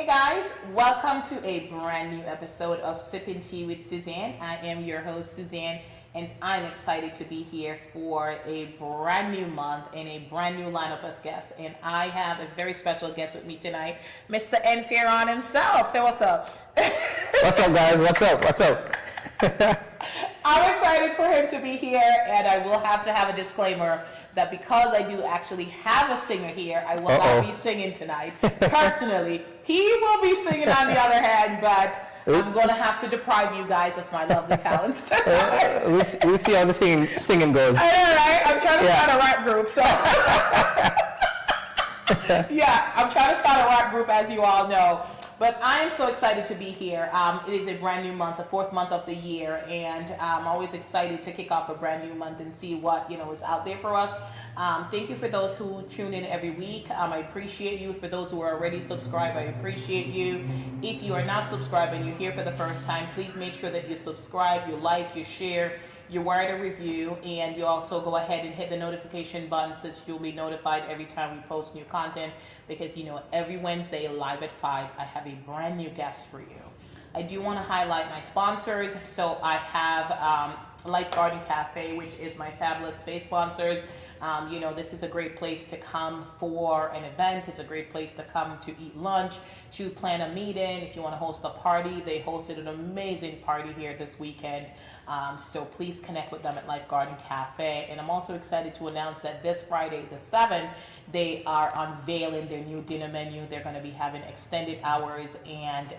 Hey guys, welcome to a brand new episode of Sipping Tea with Suzanne. I am your host, Suzanne, and I'm excited to be here for a brand new month and a brand new lineup of guests. And I have a very special guest with me tonight, Mr. N. Fearon himself. Say what's up. What's up, guys? What's up? What's up? I'm excited for him to be here, and I will have to have a disclaimer that because I do actually have a singer here, I will not be singing tonight. Personally, he will be singing on the other hand, but I'm going to have to deprive you guys of my lovely talents tonight. We'll see how the singing goes. I know, right? I'm trying to start a rap group, so... Yeah, I'm trying to start a rap group, as you all know. But I am so excited to be here. It is a brand new month, the fourth month of the year, and I'm always excited to kick off a brand new month and see what is out there for us. Thank you for those who tune in every week. I appreciate you. For those who are already subscribed, I appreciate you. If you are not subscribed and you're here for the first time, please make sure that you subscribe, you like, you share, you write a review, and you also go ahead and hit the notification button so that you'll be notified every time we post new content, because every Wednesday live at 5 I have a brand new guest for you. I do want to highlight my sponsors. So I have Life Garden Cafe, which is my fabulous space sponsors. This is a great place to come for an event. It's a great place to come to eat lunch, to plan a meeting. If you want to host a party, they hosted an amazing party here this weekend. So please connect with them at Life Garden Cafe. And I'm also excited to announce that this Friday, the 7th, they are unveiling their new dinner menu. They're going to be having extended hours, and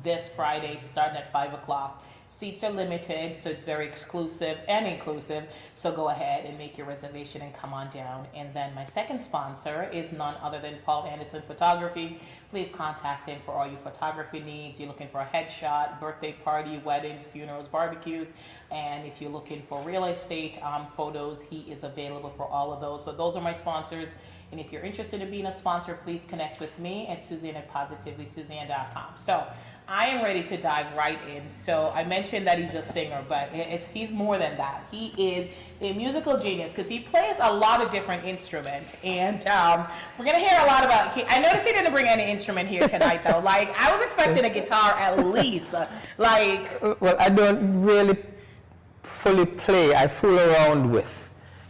this Friday, starting at 5 o'clock. Seats are limited, so it's very exclusive and inclusive. So go ahead and make your reservation and come on down. And then my second sponsor is none other than Paul Anderson Photography. Please contact him for all your photography needs. You're looking for a headshot, birthday party, weddings, funerals, barbecues. And if you're looking for real estate photos, he is available for all of those. So those are my sponsors. And if you're interested in being a sponsor, please connect with me at Suzanne@positivelysuzanne.com. So I am ready to dive right in. So I mentioned that he's a singer, but he's more than that. He is a musical genius because he plays a lot of different instruments. And we're going to hear a lot about... I noticed he didn't bring any instrument here tonight, though. Like, I was expecting a guitar at least. Well, I don't really fully play. I fool around with.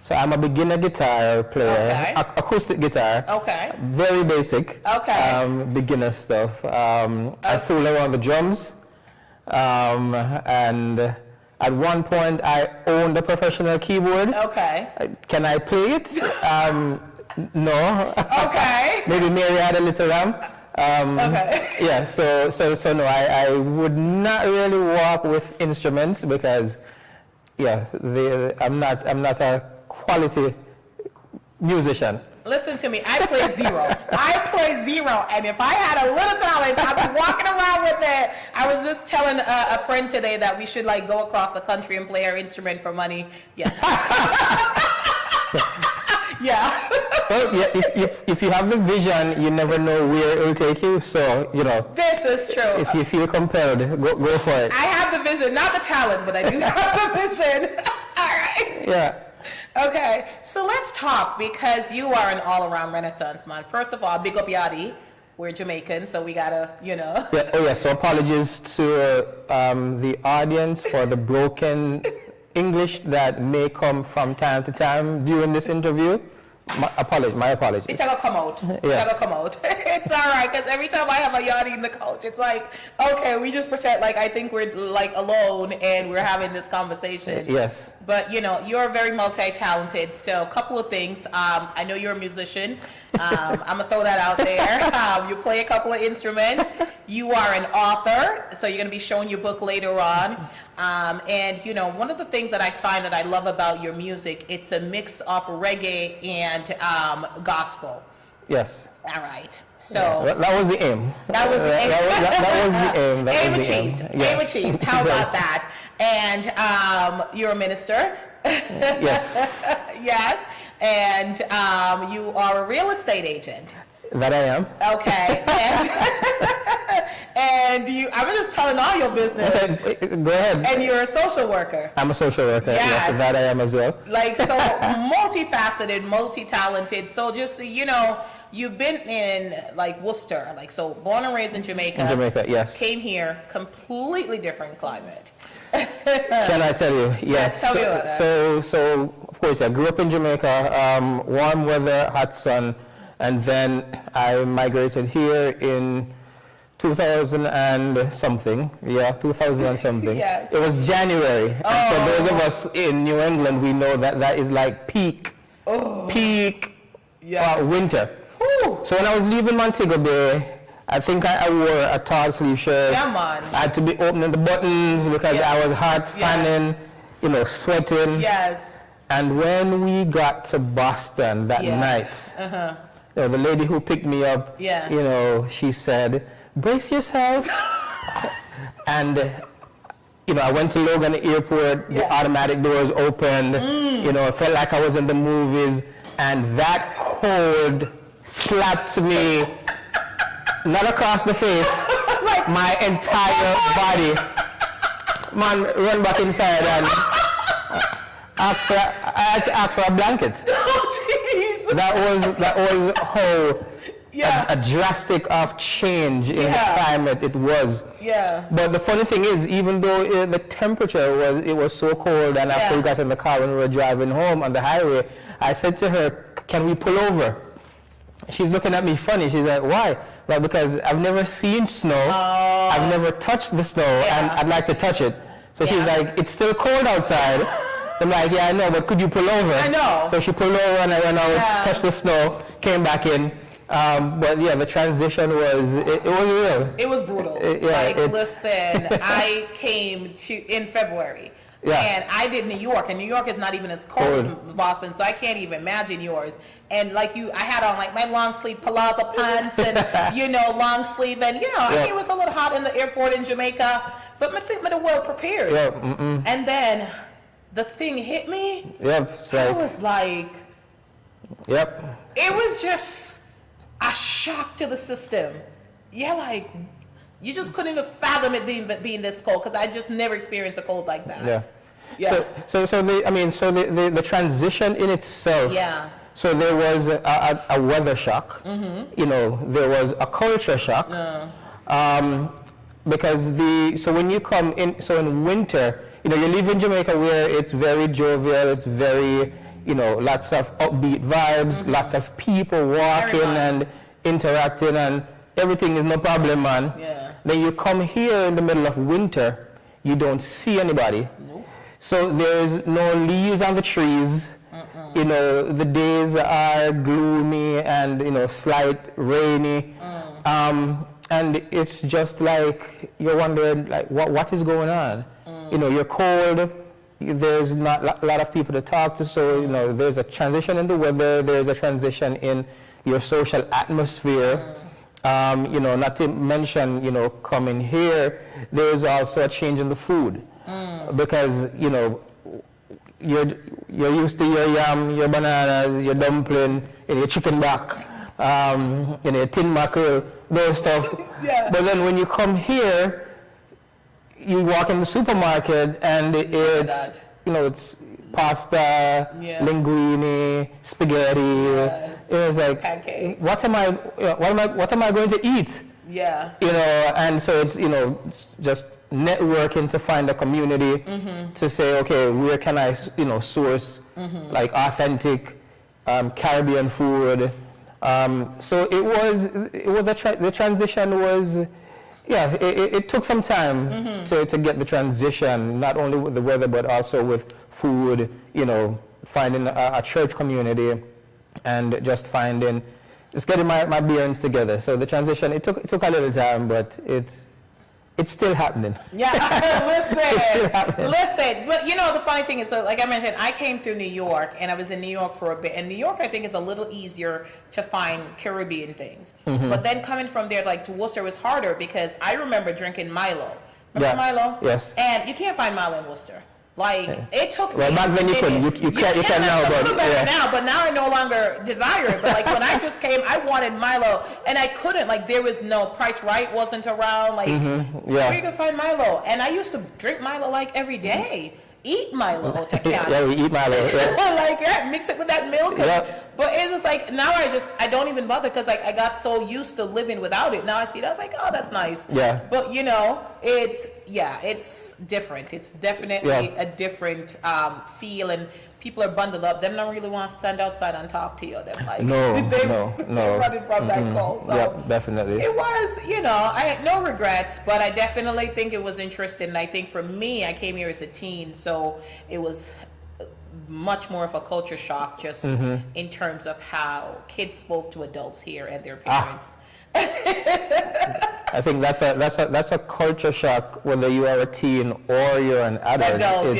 So I'm a beginner guitar player, acoustic guitar. Okay. Very basic. Okay. Beginner stuff. I fool around the drums. And at one point I owned a professional keyboard. Okay. Can I play it? No. Okay. Maybe Mary had a little lamb. Okay. Yeah, so no, I would not really walk with instruments because, yeah, I'm not a quality musician. Listen to me, I play zero. I play zero, and if I had a little talent, I'd be walking around with it. I was just telling a friend today that we should go across the country and play our instrument for money. Yeah. Yeah. Well, yeah, if you have the vision, you never know where it will take you. So, This is true. If you feel compelled, go for it. I have the vision, not the talent, but I do have the vision. All right. Yeah. Okay, so let's talk, because you are an all-around Renaissance man. First of all, big up Yadi. We're Jamaican, so we gotta, Yeah. Oh, yeah. So apologies to the audience for the broken English that may come from time to time during this interview. My apologies. It's gonna come out. Yes. It's gonna come out. It's all right, because every time I have a Yachty in the coach, it's like, okay, we just pretend I think we're alone and we're having this conversation. Yes. But you're very multi-talented. So a couple of things. I know you're a musician. I'm gonna throw that out there. You play a couple of instruments. You are an author, so you're gonna be showing your book later on. And one of the things that I find that I love about your music, it's a mix of reggae and gospel. Yes. All right. So yeah, that was the aim. That was the aim. That was the aim. Aim achieved. Aim achieved. How about that? And you're a minister. Yes. Yes. And you are a real estate agent. That I am. Okay. And I'm just telling all your business. Okay, go ahead. And you're a social worker. I'm a social worker. Yes, that I am as well. So multifaceted, multi-talented. So just, you've been in like Worcester, like so born and raised in Jamaica. In Jamaica, yes. Came here, completely different climate. Can I tell you? Yes. Tell me about that. So of course, I grew up in Jamaica, warm weather, hot sun, and then I migrated here in 2000 and something. Yeah, 2000 and something. Yes. It was January. Oh. And for those of us in New England, we know that that is like peak Yes. winter. Whew. So when I was leaving Montego Bay, I think I wore a tall sleeve shirt. Yeah, man. I had to be opening the buttons because Yeah. I was hot, fanning, sweating. Yes. And when we got to Boston that night, the lady who picked me up, she said, "Brace yourself." And I went to Logan Airport, the automatic doors opened, it felt like I was in the movies, and that cold slapped me, not across the face, my entire body. Man, run back inside and I had to ask for a blanket. Oh, jeez. That was how a drastic of change in the climate it was. Yeah. But the funny thing is, even though the temperature was so cold, and after we got in the car when we were driving home on the highway, I said to her, "Can we pull over?" She's looking at me funny. She's like, "Why?" Well, because I've never seen snow. I've never touched the snow, and I'd like to touch it. So she's like, "It's still cold outside." I'm like, "Yeah, I know, but could you pull over?" I know. So she pulled over, and I went out, touched the snow, came back in. But yeah, the transition was, it was real. It was brutal. Listen, I came in February. And I did New York, and New York is not even as cold as Boston, so I can't even imagine yours. And like I had on like my long sleeve palazzo pants and long sleeve, and I think it was a little hot in the airport in Jamaica, but I think the world prepared. And then the thing hit me. I was like, it was just a shock to the system. Like you just couldn't even fathom it being this cold, because I just never experienced a cold like that. So the transition in itself. So there was a weather shock. There was a culture shock. Because when you come in, so in winter, you live in Jamaica where it's very jovial, it's very, lots of upbeat vibes, lots of people walking and interacting, and everything is no problem, man. Then you come here in the middle of winter, you don't see anybody. So there's no leaves on the trees. The days are gloomy and, slight rainy. And it's just like, you're wondering, like, what is going on? You're cold. There's not a lot of people to talk to. So, there's a transition in the weather. There's a transition in your social atmosphere. Not to mention, coming here, there's also a change in the food. Because, you're used to your yam, your bananas, your dumpling, your chicken back, your tin mackerel, those stuff. But then when you come here, you walk in the supermarket and it's, it's pasta, linguine, spaghetti. It's like, pancakes. what am I going to eat? And so it's, just networking to find a community to say, okay, where can I, source like authentic Caribbean food. So the transition was, it took some time to get the transition, not only with the weather, but also with food, finding a church community and just getting my bearings together. So the transition, it took a little time, but it's still happening. Listen. But the funny thing is, so like I mentioned, I came through New York, and I was in New York for a bit. And New York, I think, is a little easier to find Caribbean things. But then coming from there, like to Worcester, was harder because I remember drinking Milo. Remember Milo? Yes. And you can't find Milo in Worcester. Like it took. Well, back then you couldn't. You can now, but but now I no longer desire it. But like when I just came, I wanted Milo, and I couldn't. Like there was no Price Right wasn't around. Like where you can find Milo, and I used to drink Milo like every day. eat Milo Tekiana. Yeah, we eat Milo. Yeah. Like, yeah, mix it with that milk. Yeah. But it's just like, now I don't even bother, because like I got so used to living without it. Now I see that, I was like, oh, that's nice. Yeah. But you know, it's different. It's definitely a different feel, and people are bundled up. Them don't really want to stand outside and talk to you. Them like, No. they're running from that call. So Yep, definitely. it was, you know, I had no regrets, but I definitely think it was interesting. And I think for me, I came here as a teen, so it was much more of a culture shock, just in terms of how kids spoke to adults here and their parents. I think that's a culture shock, whether you are a teen or you're an adult.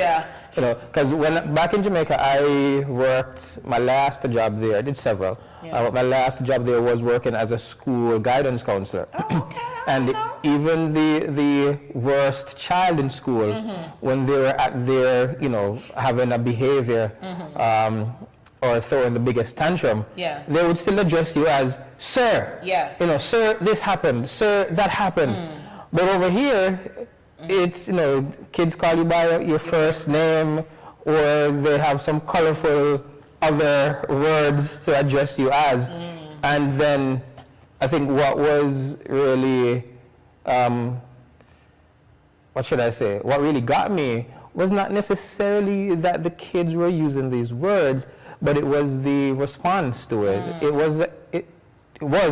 You know, because when back in Jamaica, I worked my last job there. I did several. My last job there was working as a school guidance counselor. Oh, okay. And even the worst child in school, when they were at their, you know, having a behavior or throwing the biggest tantrum, they would still address you as sir. Yes. You know, sir, this happened. Sir, that happened. But over here, it's, you know, kids call you by your first name, or they have some colorful other words to address you as. And then I think what was really, what should I say? What really got me was not necessarily that the kids were using these words, but it was the response to it. It was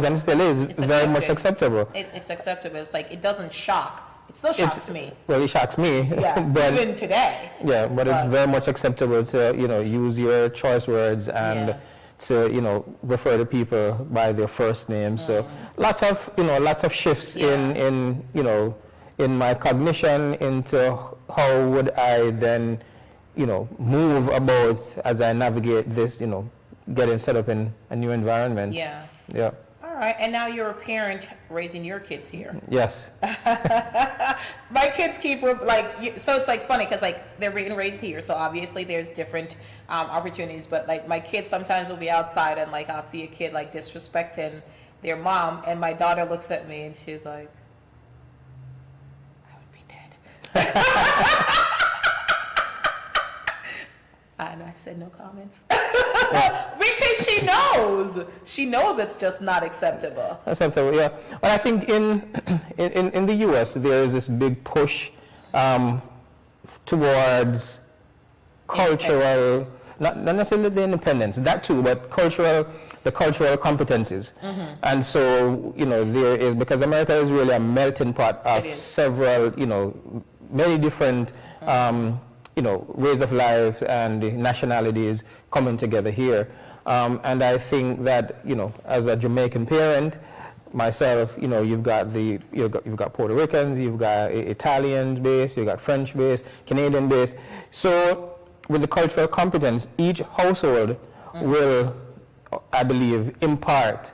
and still is very much acceptable. It's acceptable. It's like, it doesn't shock. It still shocks me. Well, it shocks me. Yeah, but, even today. Yeah, but it's very much acceptable to, you know, use your choice words and to, you know, refer to people by their first name. So lots of shifts in you know, in my cognition into how would I then, you know, move about as I navigate this, you know, getting set up in a new environment. Yeah. Yeah. All right, and now you're a parent raising your kids here. Yes. My kids keep, like, so it's like funny, because like they're being raised here, so obviously there's different opportunities, but like my kids sometimes will be outside and like I'll see a kid like disrespecting their mom, and my daughter looks at me and she's like, I would be dead. And I said no comments. Because she knows it's just not acceptable. Acceptable, yeah. But I think in the U.S. there is this big push towards cultural, not necessarily the independence, that too, but the cultural competencies. And so, you know, there is, because America is really a melting pot of several, you know, many different you know, ways of life and nationalities coming together here. And I think that, you know, as a Jamaican parent, myself, you know, you've got Puerto Ricans, you've got Italian based, you've got French based, Canadian based. So with the cultural competence, each household will, I believe, impart,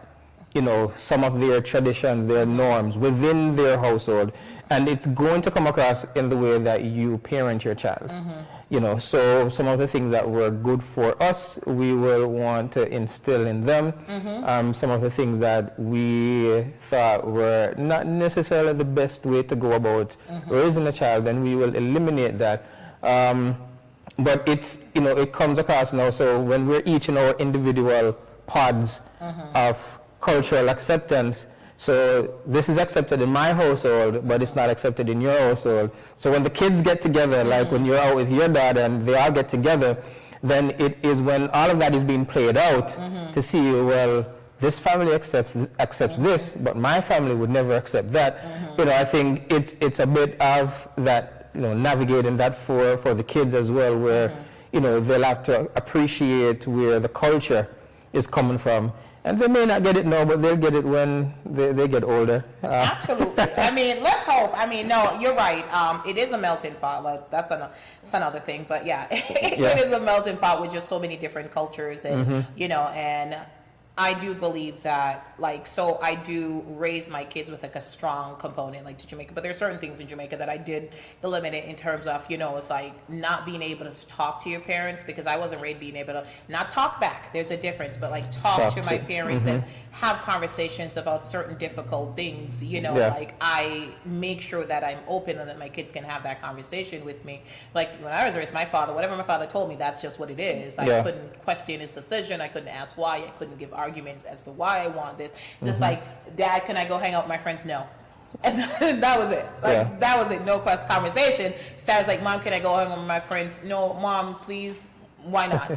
you know, some of their traditions, their norms within their household, and it's going to come across in the way that you parent your child. You know, so some of the things that were good for us, we will want to instill in them. Some of the things that we thought were not necessarily the best way to go about raising a child, then we will eliminate that. But it's, you know, it comes across now, so when we're each in our individual pods of cultural acceptance, so this is accepted in my household, but it's not accepted in your household. So when the kids get together, like when you're out with your daughter and they all get together, then it is when all of that is being played out to see, well, this family accepts this, but my family would never accept that. You know, I think it's a bit of that, you know, navigating that for the kids as well, where, you know, they'll have to appreciate where the culture is coming from. And they may not get it now, but they'll get it when they get older. Absolutely. I mean, let's hope. I mean, no, you're right. It is a melting pot. Like, that's another thing. But yeah, it is a melting pot with just so many different cultures, and you know, and I do believe that, like, so I do raise my kids with like a strong component, like to Jamaica, but there are certain things in Jamaica that I did eliminate in terms of, you know, it's like not being able to talk to your parents, because I wasn't raised being able to not talk back. There's a difference, but like talk to my parents and have conversations about certain difficult things, you know, like I make sure that I'm open and that my kids can have that conversation with me. Like when I was raised, my father, whatever my father told me, that's just what it is. I couldn't question his decision. I couldn't ask why. I couldn't give arguments as to why I want this. Just like, Dad, can I go hang out with my friends? No. And that was it. Like that was it. No quest conversation. Sarah's like, Mom, can I go hang out with my friends? No, Mom, please. Why not?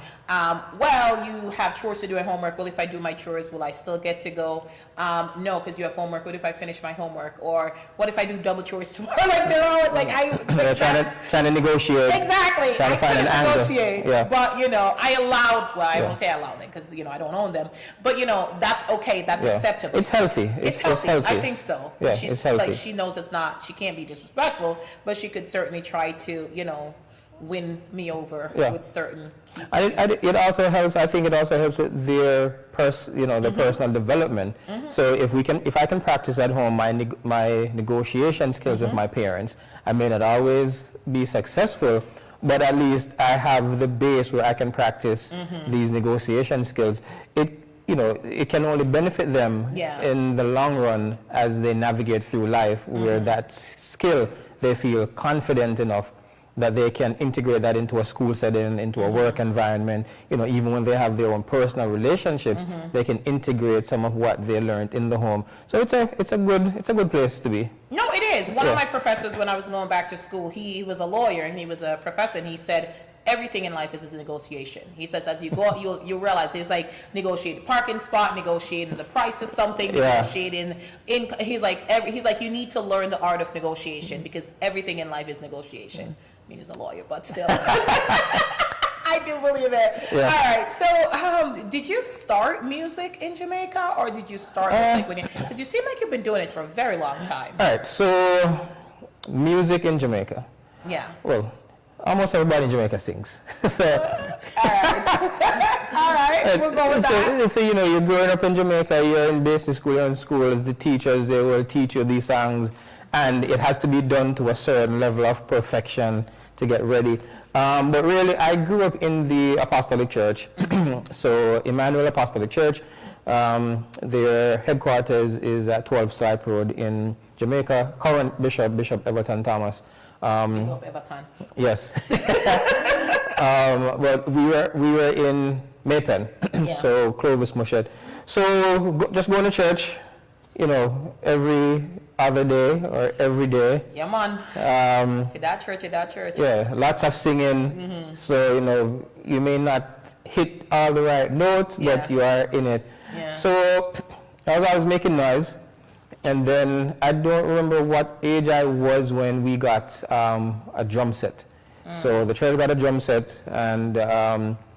Well, you have chores to do at homework. Well, if I do my chores, will I still get to go? No, because you have homework. What if I finish my homework? Or what if I do double chores tomorrow? Like they're always like, they're trying to negotiate. Exactly. Trying to find an negotiate. angle. Yeah. But you know, I allowed. Well, I won't say I allowed them because you know I don't own them. But you know, that's okay. That's acceptable. It's healthy. It's healthy. I think so. Yeah, She's it's healthy. like she knows it's not. She can't be disrespectful, but she could certainly try to, you know, win me over with certain. It also helps. I think it also helps with their their personal development. So if I can practice at home my negotiation skills with my parents, I may not always be successful, but at least I have the base where I can practice these negotiation skills. It can only benefit them in the long run as they navigate through life, where that skill they feel confident enough that they can integrate that into a school setting, into a work environment. You know, even when they have their own personal relationships, they can integrate some of what they learned in the home. So it's a good place to be. No, it is. One of my professors, when I was going back to school, he was a lawyer and he was a professor, and he said everything in life is a negotiation. He says as you go out, you'll realize it's like negotiating a parking spot, negotiating the price of something, negotiating in. He's like you need to learn the art of negotiation because everything in life is negotiation. I mean, he's a lawyer, but still. I do believe it. Yeah. All right. So, did you start music in Jamaica, or did you start music because you seem like you've been doing it for a very long time? All right. So, music in Jamaica. Yeah. Well, almost everybody in Jamaica sings. So. All right. All right. We'll go with that. So, you're growing up in Jamaica. You're in basic school. You're in schools. The teachers, they will teach you these songs, and it has to be done to a certain level of perfection to get ready. But really, I grew up in the Apostolic Church. So Emmanuel Apostolic Church, their headquarters is at 12 Slipe Road in Jamaica. Current Bishop Everton Thomas. Everton. Yes. But we were in Maypen, so Clovis Mushet. So just going to church, every other day or every day. Yeah, man. That church. Yeah, lots of singing. So, you may not hit all the right notes, but you are in it. Yeah. So, I was making noise, and then I don't remember what age I was when we got a drum set. So, the church got a drum set, and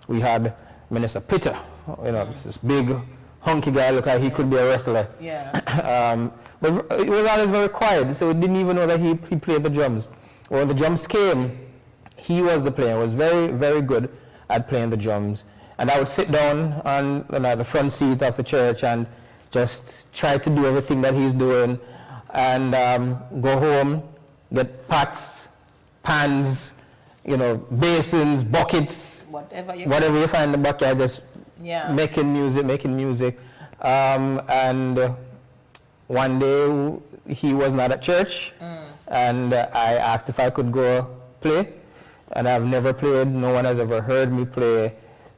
we had Minister Peter, this big, hunky guy, looked like he could be a wrestler. Yeah. But it was always very quiet, so we didn't even know that he played the drums. When the drums came, he was the player. He was very, very good at playing the drums. And I would sit down on the front seat of the church and just try to do everything that he's doing, and go home, get pots, pans, basins, buckets, whatever you find in the backyard, just making music. And one day he was not at church, and I asked if I could go play, and I've never played. No one has ever heard me play,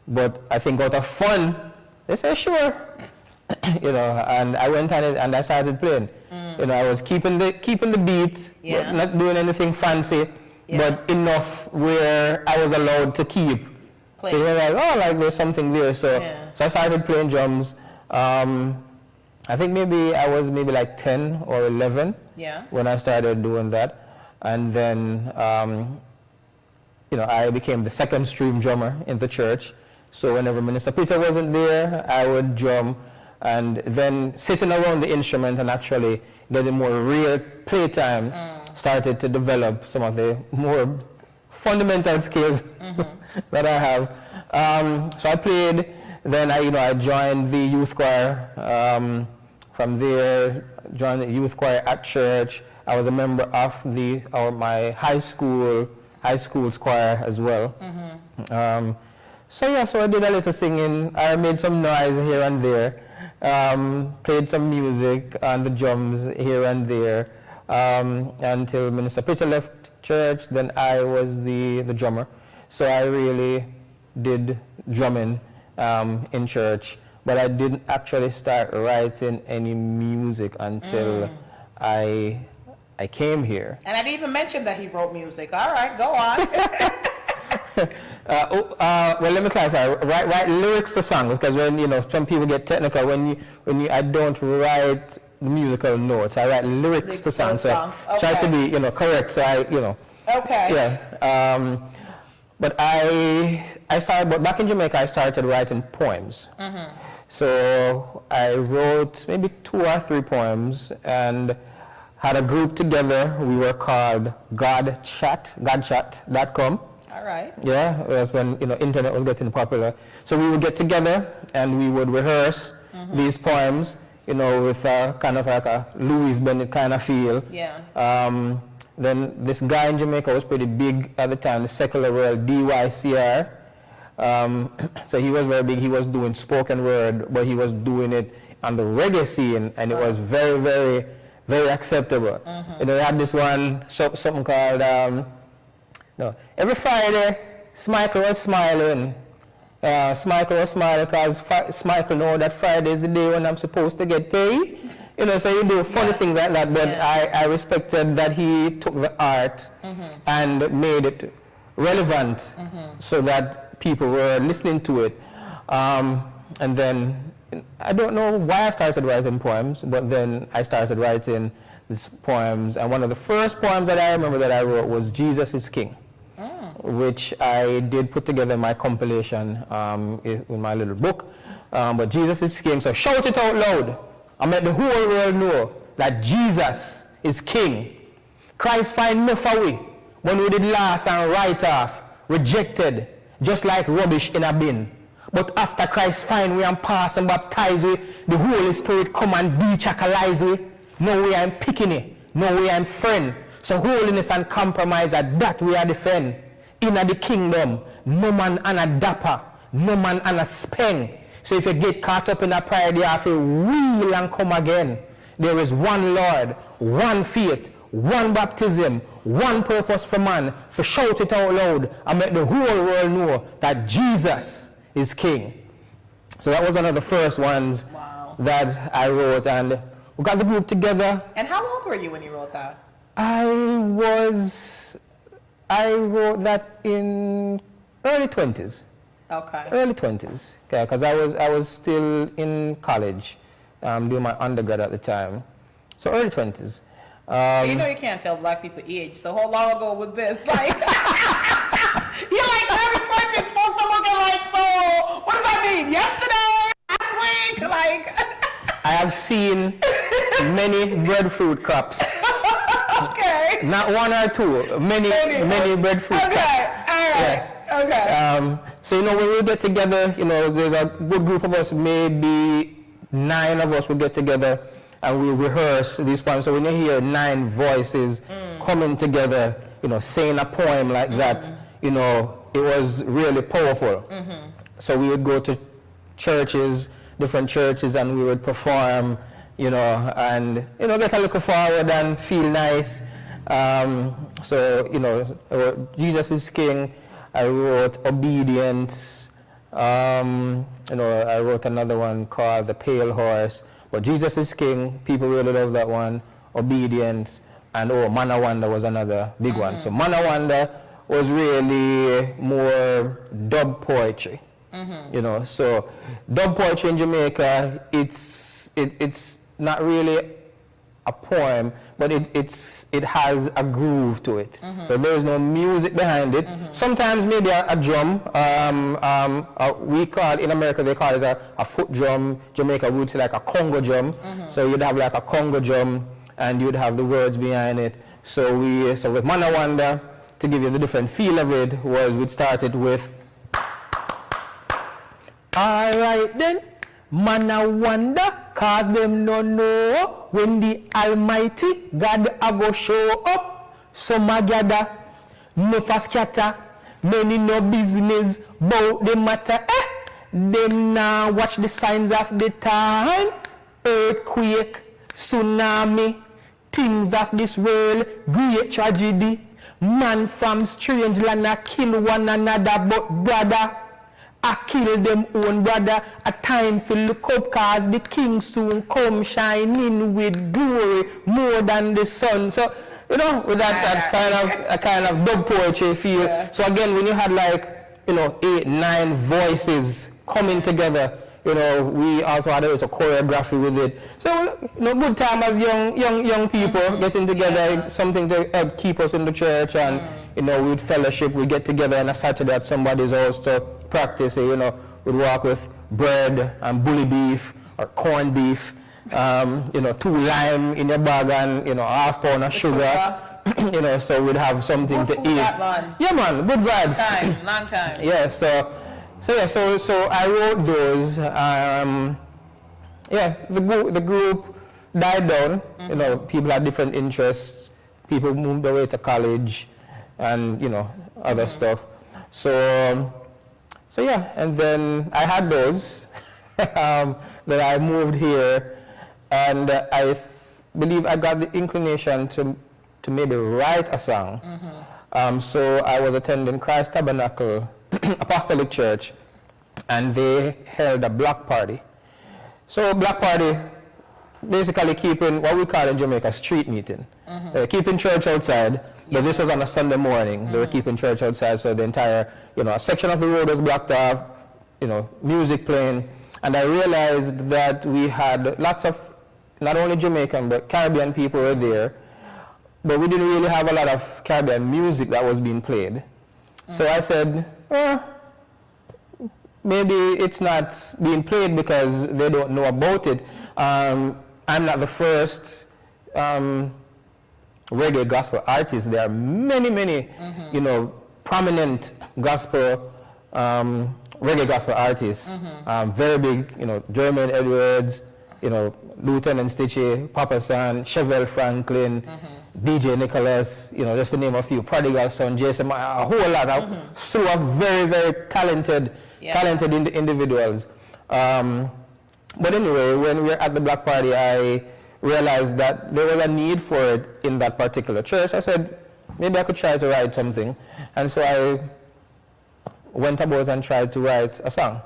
but I think out of fun, they said sure, and I went on it and I started playing. I was keeping the beat, but not doing anything fancy, but enough where I was allowed to keep. So they were like, there's something there. So I started playing drums. I think maybe I was like 10 or 11 when I started doing that. And then, I became the second stream drummer in the church. So whenever Minister Peter wasn't there, I would drum. And then sitting around the instrument and actually getting more real playtime started to develop some of the more fundamental skills that I have. So I played Then I joined the youth choir. From there, joined the youth choir at church. I was a member of my high school's choir as well. So I did a little singing. I made some noise here and there. Played some music on the drums here and there until Minister Pitcher left church. Then I was the drummer. So I really did drumming in church, but I didn't actually start writing any music until I came here. And I didn't even mention that he wrote music. All right, go on. Well, let me clarify. Write lyrics to songs, because when some people get technical. I don't write musical notes. I write lyrics to songs. So Okay. try to be correct. So Okay. Yeah. But I started. But back in Jamaica, I started writing poems. So I wrote maybe 2 or 3 poems and had a group together. We were called godchat.com. All right. Yeah, that's when internet was getting popular. So we would get together and we would rehearse these poems, with kind of like a Louis Bennett kind of feel. Yeah. Then this guy in Jamaica was pretty big at the time, the secular world, DYCR. So he was very big. He was doing spoken word, but he was doing it on the reggae scene, and it was very, very, very acceptable. They had this one, something called, every Friday, Smichael was smiling. Smichael was smiling because Smichael know that Friday is the day when I'm supposed to get paid. So you do funny things like that, but I respected that he took the art and made it relevant so that people were listening to it. And then, I don't know why I started writing poems, but then I started writing these poems, and one of the first poems that I remember that I wrote was Jesus is King, which I did put together in my compilation in my little book. But Jesus is King, so shout it out loud. I make the whole world know that Jesus is King. Christ find enough of we when we did last and write off, rejected, just like rubbish in a bin. But after Christ find we and pass and baptize we, the Holy Spirit come and de-chacalize we. No way I'm picking it, no way I'm friend. So holiness and compromise are that we are defend. In the kingdom, no man and a dapper, no man and a speng. So if you get caught up in a pride, you have to wheel and come again. There is one Lord, one faith, one baptism, one purpose for man. For shout it out loud and make the whole world know that Jesus is King. So that was one of the first ones that I wrote, and we got the group together. And how old were you when you wrote that? I wrote that in early 20s. Okay. Early 20s, okay, because I was still in college, doing my undergrad at the time. So early 20s. You can't tell black people age, so how long ago was this? Like, you're like early 20s, folks are looking like, so what does that mean? Yesterday? Last week? Like, I have seen many breadfruit crops. Okay. Not 1 or 2, many breadfruit crops. Okay, all right. Yes. Okay. So when we get together, there's a good group of us, maybe 9 of us will get together and we rehearse these poems. So when you hear 9 voices coming together, saying a poem like that, it was really powerful. So we would go to churches, different churches, and we would perform, and get a little forward and feel nice. So Jesus is King. I wrote Obedience. I wrote another one called The Pale Horse. But Jesus is King, people really love that one. Obedience. And Mana Wanda was another big one. So Mana Wanda was really more dub poetry. So dub poetry in Jamaica, it's not really a poem, but it has a groove to it. So there's no music behind it. Sometimes maybe a drum. We call it, in America they call it a foot drum. Jamaica would say like a Congo drum. So you'd have like a Congo drum and you'd have the words behind it. So with Mana Wanda, to give you the different feel of it, we'd started with Alright then, man I wonder, cause them no know when the Almighty God a go show up. Some a gather, no for scatter, many no business bout the matter. Them now watch the signs of the time. Earthquake, tsunami, things of this world, great tragedy. Man from strange land a kill one another, but brother, I kill them own brother. A time for look up, cause the king soon come shining with glory more than the sun. So, you know, with that kind of dub poetry feel. Yeah. So again, when you had like, you know, 8, 9 voices coming together, you know, we also had a choreography with it. So, you know, good time as young people getting together, something to help keep us in the church, and you know, we'd fellowship, we get together on a Saturday at somebody's house to practice. You know, we'd walk with bread and bully beef or corned beef, you know, 2 lime in your bag and, you know, half pound of sugar. You know, so we'd have something to eat. Yeah, man, good vibes. Long time. Yeah, so I wrote those. Yeah, the group died down. You know, people had different interests. People moved away to college, and you know, other stuff. So yeah, and then I had those. Then I moved here, and I believe I got the inclination to maybe write a song. So I was attending Christ Tabernacle Apostolic Church, and they held a block party. So block party, basically keeping what we call in Jamaica street meeting. Keeping church outside, but this was on a Sunday morning. They were keeping church outside, so the entire, you know, a section of the road was blocked off, you know, music playing. And I realized that we had lots of, not only Jamaican, but Caribbean people were there, but we didn't really have a lot of Caribbean music that was being played. So I said, maybe it's not being played because they don't know about it. I'm not the first reggae gospel artist. There are many, you know, prominent gospel, reggae gospel artists. Very big, you know, Jermaine Edwards, you know, Lieutenant Stitchie, Papa San, Chevelle Franklin, DJ Nicholas, you know, just to name a few, Prodigal Son, Jason, a whole lot of slew of very talented individuals. But anyway, when we were at the block party, I realized that there was a need for it in that particular church. I said, maybe I could try to write something. And so I went about and tried to write a song.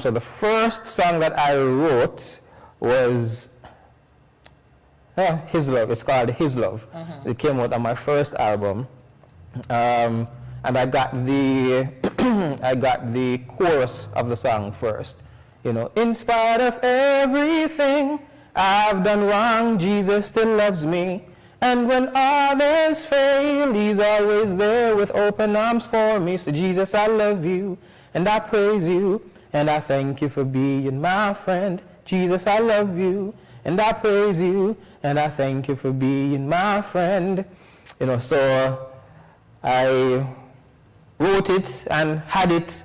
So the first song that I wrote was His Love. It's called His Love. It came out on my first album. And I got the I got the chorus of the song first. You know, in spite of everything I've done wrong, Jesus still loves me. And when others fail, He's always there with open arms for me. So Jesus, I love you, and I praise you, and I thank you for being my friend. Jesus, I love you, and I praise you, and I thank you for being my friend. You know, so I wrote it and had it,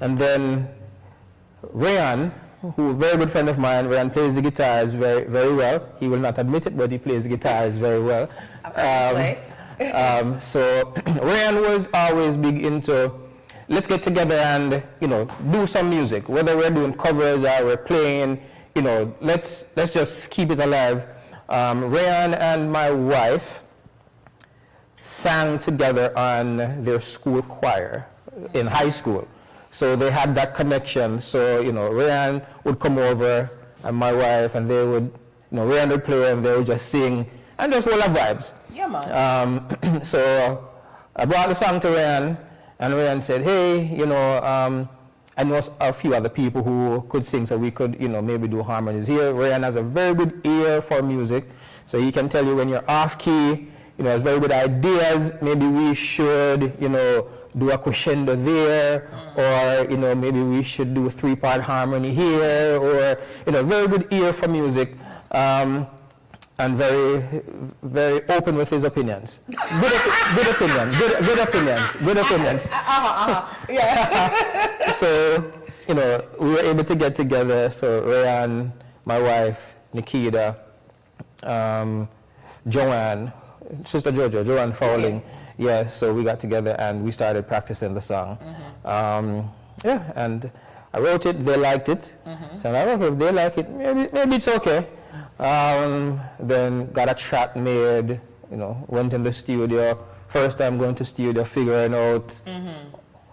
and then Rayan, who is a very good friend of mine, Rayan plays the guitars very well. He will not admit it, but he plays the guitars very well. So Rayan was always big into, let's get together and, you know, do some music. Whether we're doing covers or we're playing, you know, let's just keep it alive. Rayan and my wife sang together on their school choir in high school. So they had that connection. So, you know, Rayan would come over and my wife, and they would, you know, Rayan would play and they would just sing and just all the vibes. Yeah, man. So I brought the song to Rayan, and Rayan said, hey, you know, I know a few other people who could sing, so we could, you know, maybe do harmonies here. Rayan has a very good ear for music, so he can tell you when you're off key, you know, has very good ideas. Maybe we should, you know, do a crescendo there, or, you know, maybe we should do a 3-part harmony here, or, you know, very good ear for music, and very open with his opinions. Good opinions. Yeah. So you know, we were able to get together. So Rayan, my wife, Nikita, Joanne, Sister Joanne Fowling. Yeah, so we got together and we started practicing the song. Yeah, and I wrote it, they liked it. So I'm like, okay, if they like it, maybe it's okay. Then got a track made, you know, went in the studio. First time going to studio, figuring out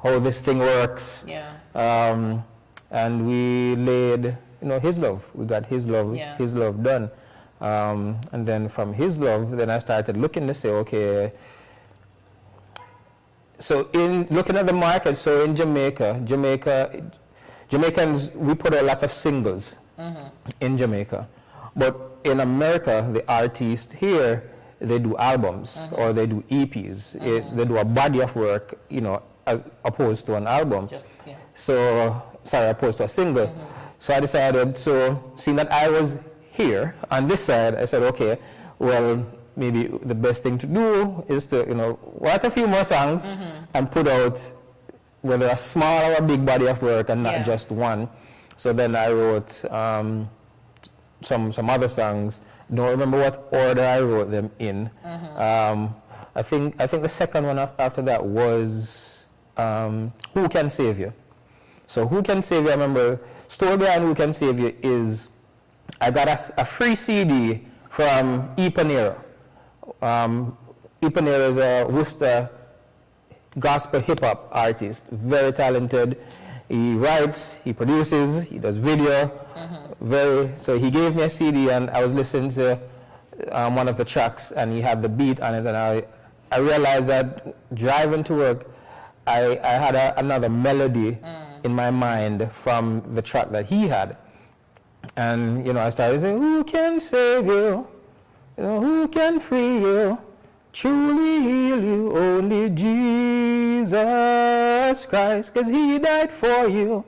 how this thing works. Yeah. And we laid, you know, His Love. We got His Love, His Love done. And then from His Love, then I started looking to say, okay, so in looking at the market, so in Jamaicans, we put out lots of singles in Jamaica. But in America, the artists here, they do albums or they do EPs. They do a body of work, you know, as opposed to an album. So, sorry, opposed to a single. So I decided, so seeing that I was here on this side, I said, okay, well, maybe the best thing to do is to, you know, write a few more songs and put out whether a small or a big body of work and not just one. So then I wrote some other songs. Don't remember what order I wrote them in. I think the second one after that was Who Can Save You? So Who Can Save You, I remember, story behind Who Can Save You is I got a free CD from Ipanero. Ipanero is a Worcester gospel hip-hop artist, very talented. He writes, he produces, he does video. So he gave me a CD and I was listening to one of the tracks and he had the beat on it, and I realized that driving to work, I had another melody in my mind from the track that he had. And, you know, I started saying, who can save you? You know, who can free you? Truly heal you, only Jesus Christ, 'cause He died for you.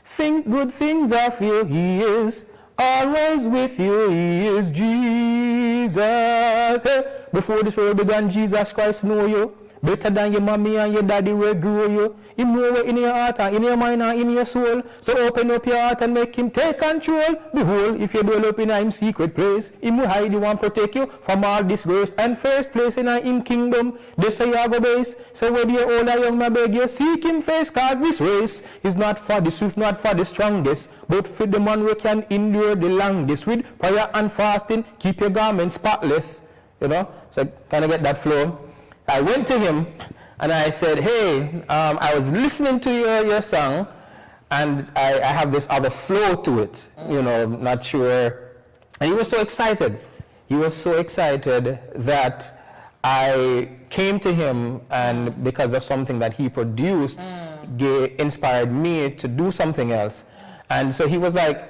Think good things of you, He is always with you, He is Jesus. Hey, before this world began, Jesus Christ know you. Better than your mommy and your daddy will grow you. He know what in your heart and in your mind and in your soul. So open up your heart and make Him take control. Behold, if you dwell up in His secret place, Him will hide you and protect you from all disgrace. And first place in Him kingdom, this say you go base. So whether you're old or young, I beg you, seek Him face, 'cause this race is not for the swift, not for the strongest, but for the man who can endure the longest. With prayer and fasting, keep your garments spotless. You know, so kind of get that flow. I went to him and I said, hey, I was listening to your song and I have this other flow to it, you know, not sure. And he was so excited. He was so excited that I came to him, and because of something that he produced, inspired me to do something else. And so he was like,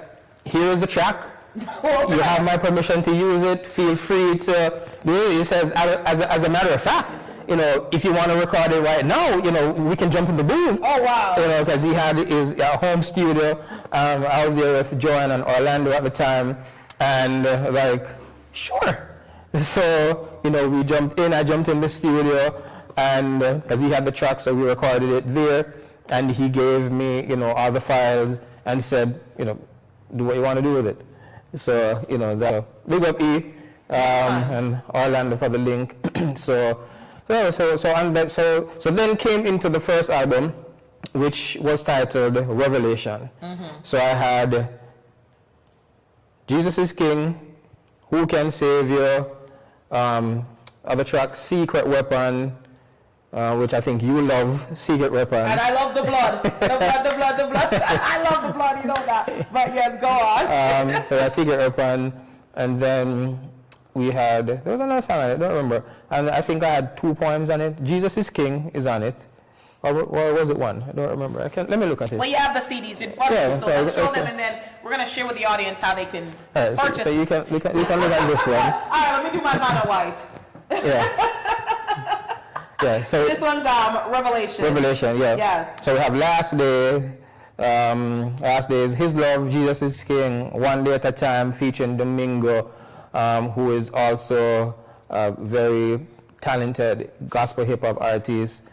here is the track. You have my permission to use it. Feel free to do it. He says, as a matter of fact, you know, if you want to record it right now, you know, we can jump in the booth. Oh, wow. You know, because he had his home studio. I was there with Joanne and Orlando at the time, and like, sure. So, you know, we jumped in. I jumped in the studio, and because he had the track, so we recorded it there. And he gave me, you know, all the files and said, you know, do what you want to do with it. So, you know, big up E and Orlando for the link. So then came into the first album, which was titled Revelation. So I had Jesus is King, Who Can Save You, other tracks, Secret Weapon, which I think you love, Secret Weapon. And I love the blood. The blood. I love the blood, you know that. But yes, go on. So that's Secret Weapon. And then we had, there was another song on it, I don't remember. And I think I had 2 poems on it. Jesus is King is on it. Or was it one? I don't remember. Let me look at it. Well, you have the CDs in front of you, so let's show them, and then we're going to share with the audience how they can purchase. So you can look at this one. All right, let me do my Vanna White. Yeah, so this one's Revelation. Revelation, yeah. Yes. So we have Last Day. Last Day is His Love, Jesus is King, One Day at a Time, featuring Domingo, who is also a very talented gospel hip-hop artist.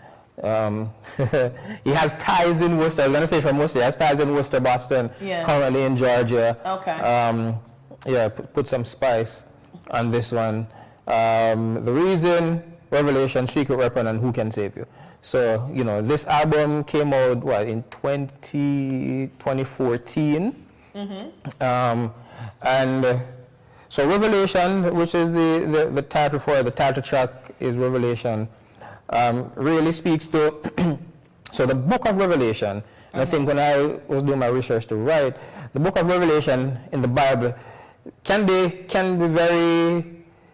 He has ties in Worcester. I was going to say from Worcester. He has ties in Worcester, Boston, currently in Georgia. Okay. Yeah, put some spice on this one. The Reason, Revelation, Secret Weapon, and Who Can Save You. So, you know, this album came out, what, in 2014. So Revelation, which is the title for the title track is Revelation, really speaks to, so the book of Revelation, and I think when I was doing my research to write, the book of Revelation in the Bible can be very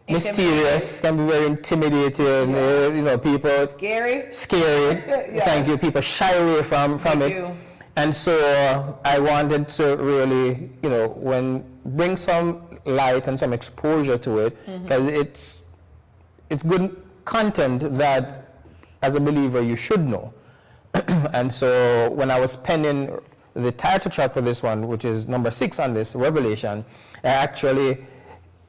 mysterious, can be very intimidating, you know, people... Scary. Thank you. People shy away from it. And so I wanted to really, you know, bring some light and some exposure to it, because it's good content that, as a believer, you should know. And so when I was penning the title track for this one, which is number 6 on this, Revelation, actually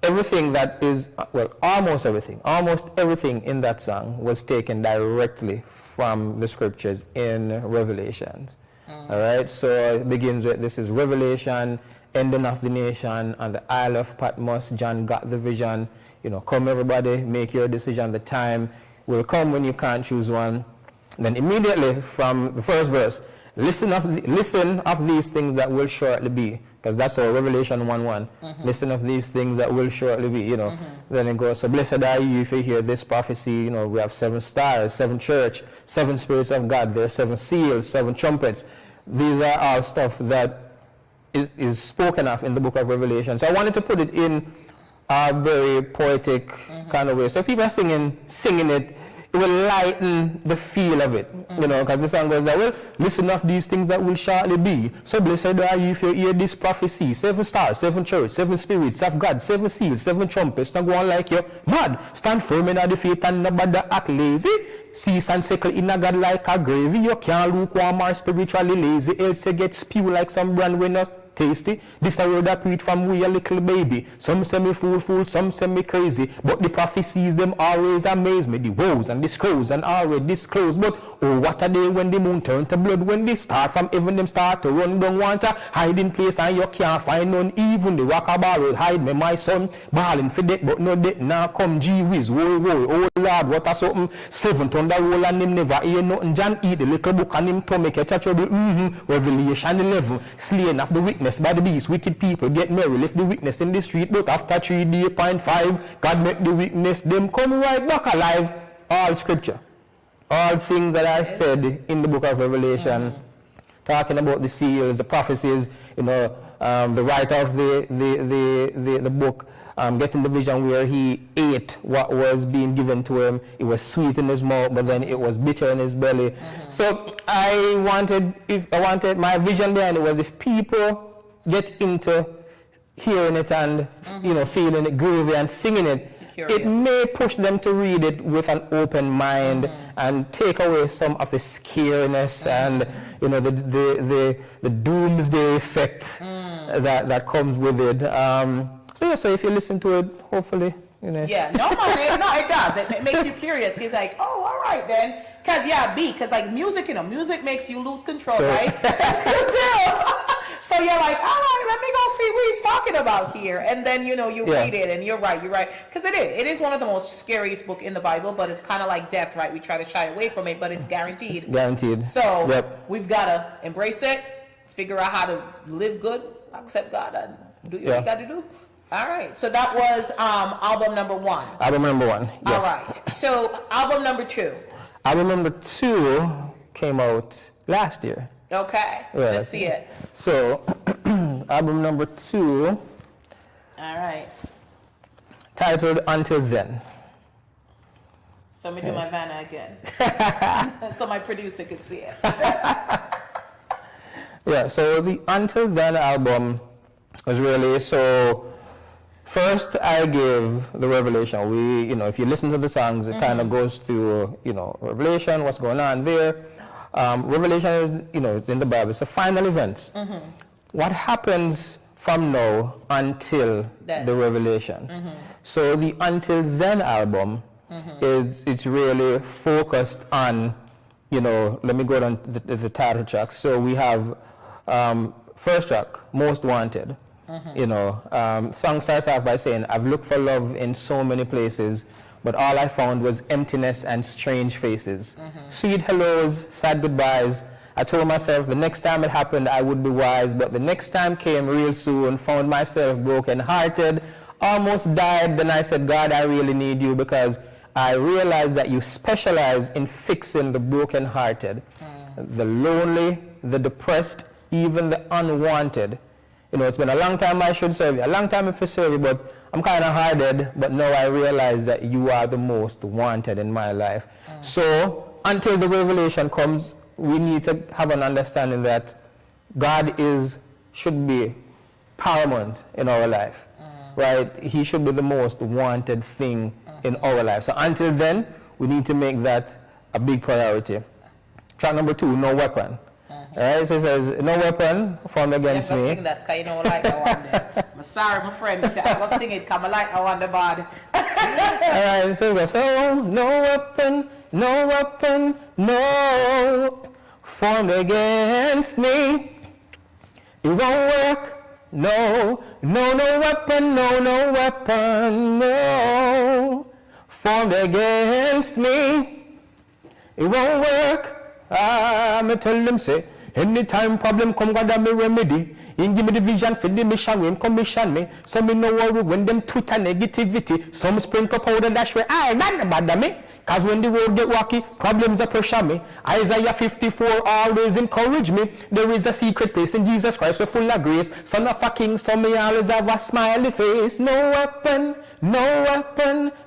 everything that is, well, almost everything in that song was taken directly from the scriptures in Revelations. All right, so it begins with, this is Revelation, ending of the nation, on the Isle of Patmos, John got the vision, you know, come everybody, make your decision, the time will come when you can't choose one. Then immediately from the first verse, listen of these things that will shortly be, because that's our Revelation 1:1. Listen of these things that will shortly be, you know. Then it goes, so blessed are you if you hear this prophecy, you know, we have 7 stars, 7 church, 7 spirits of God, there are 7 seals, 7 trumpets. These are all stuff that is spoken of in the book of Revelation. So I wanted to put it in a very poetic kind of way. So if people are singing it, it will lighten the feel of it, you know, because the song goes, well, listen of these things that will shortly be. So blessed are you if you hear this prophecy. 7 stars, 7 church, 7 spirits of God, 7 seals, 7 trumpets. Don't go on like you mad. Stand firm in the faith and nobody act lazy. Cease and sickle in a God like a gravy. You can't lukewarm or spiritually lazy, else you get spew like some brand when not tasty. This a word I preach from we a little baby. Some say me fool, some say me crazy. But the prophecies them always amaze me. The woes and the scrolls and already disclosed. But oh, what a day when the moon turn to blood. When the star from heaven them start to run down water. Hiding place and you can't find none. Even the rock barrel hide me my son. Balling for death but no death now come. Gee whiz, whoa, oh Lord, what a something. 7 thunder roll and him never hear nothing. John eat the little book and him to make a trouble. Revelation 11. Slain of the witness by the beast, wicked people get merry, left the witness in the street, but after 3 days, 0.5, God make the witness them come right back alive. All scripture, all things that I said in the book of Revelation, talking about the seals, the prophecies, you know, the writer of the book, getting the vision where he ate what was being given to him. It was sweet in his mouth, but then it was bitter in his belly. So I wanted my vision there, and it was if people get into hearing it and you know, feeling it groovy and singing it, it may push them to read it with an open mind and take away some of the scariness and, you know, the doomsday effect that comes with it. So if you listen to it, hopefully, you know. Yeah, no, it does. It makes you curious. He's like, oh, all right then. Because like music, you know, music makes you lose control, right? You do. So you're like, all right, let me go see what he's talking about here. And then, you know, you read it and you're right. Because it is one of the most scariest book in the Bible, but it's kind of like death, right? We try to shy away from it, but it's guaranteed. It's guaranteed. So we've got to embrace it, figure out how to live good, accept God, and do what you got to do. All right. So that was album number 1. Album number 1, yes. All right. So album number 2. Album number 2 came out last year. Okay, let's see it. So, album number 2. All right. Titled Until Then. So let me do my Vanna again. So my producer could see it. Yeah, so the Until Then album was really, so first I give the revelation. We, you know, if you listen to the songs, it kind of goes through, you know, revelation, what's going on there. Revelation is, you know, it's in the Bible. It's the final events. What happens from now until the revelation? So the Until Then album it's really focused on let me go down to the title track. So we have first track, Most Wanted. Song starts off by saying, I've looked for love in so many places, but all I found was emptiness and strange faces. Sweet hellos, sad goodbyes. I told myself the next time it happened I would be wise, but the next time came real soon, found myself broken hearted, almost died. Then I said, God, I really need you, because I realized that you specialize in fixing the broken hearted, the lonely, the depressed, even the unwanted. It's been a long time I should serve you, a long time if I serve you, but I'm kind of hearted, but now I realize that you are the most wanted in my life. So until the revelation comes, we need to have an understanding that God should be paramount in our life, right? He should be the most wanted thing in our life. So until then, we need to make that a big priority. Track number 2, No Weapon. Alright, so it says, no weapon formed against me. Sing that, because you know like I want there. I'm sorry, my friend. I'm going to sing it because I like I want the body. Alright, so it goes, no weapon, no formed against me. It won't work. No weapon, no weapon, no formed against me. It won't work. Me tell them say, anytime problem come, God have me remedy. He give me the vision for the mission, when commission me. So me no worry when them Twitter negativity. Some sprinkle powder dash where I not bother me. Cause when the road get rocky, problems are pressure me. Isaiah 54 always encourage me. There is a secret place in Jesus Christ, we're full of grace. Son of a king, so me always have a smiley face. No weapon,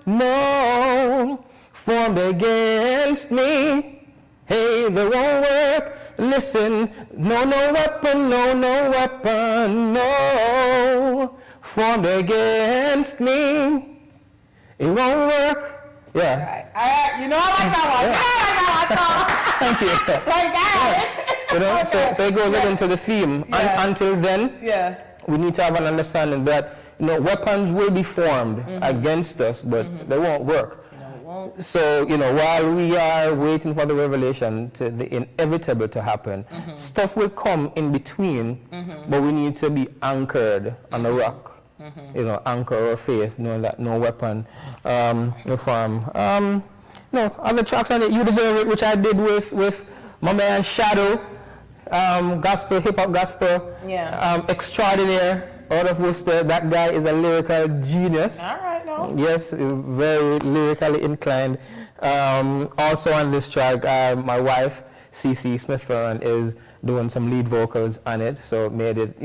no formed against me. Hey, they won't work. Listen, no weapon, no formed against me. It won't work. Yeah. All right. You know I like that one. Thank you. Like that. Okay. So it goes again to the theme. Until then, we need to have an understanding that weapons will be formed against us, but they won't work. So, while we are waiting for the revelation, the inevitable to happen, stuff will come in between, but we need to be anchored on the rock. Anchor our faith, knowing that no weapon will form. Other tracks on it, You Deserve It, which I did with my man Shadow, gospel, hip-hop gospel, extraordinaire, out of Worcester. That guy is a lyrical genius. All right, no. Yes, very lyrically inclined. Also on this track, my wife, CC Smith-Fearon, is doing some lead vocals on it, so made it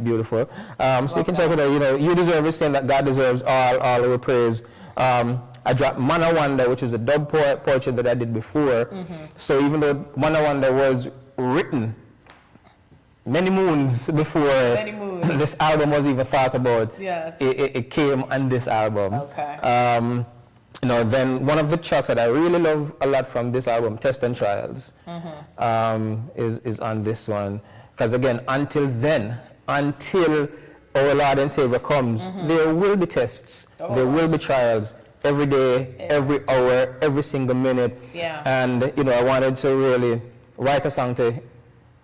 beautiful. So you can check it out. You Deserve It, saying that God deserves all our praise. I dropped Mana Wanda, which is a dub poetry that I did before. So even though Mana Wanda was written many moons before this album was even thought about, it came on this album. Okay. Then one of the tracks that I really love a lot from this album, Test and Trials, is on this one. Because again, until our Lord and Savior comes, there will be tests, there will be trials every day, every hour, every single minute. And I wanted to really write a song to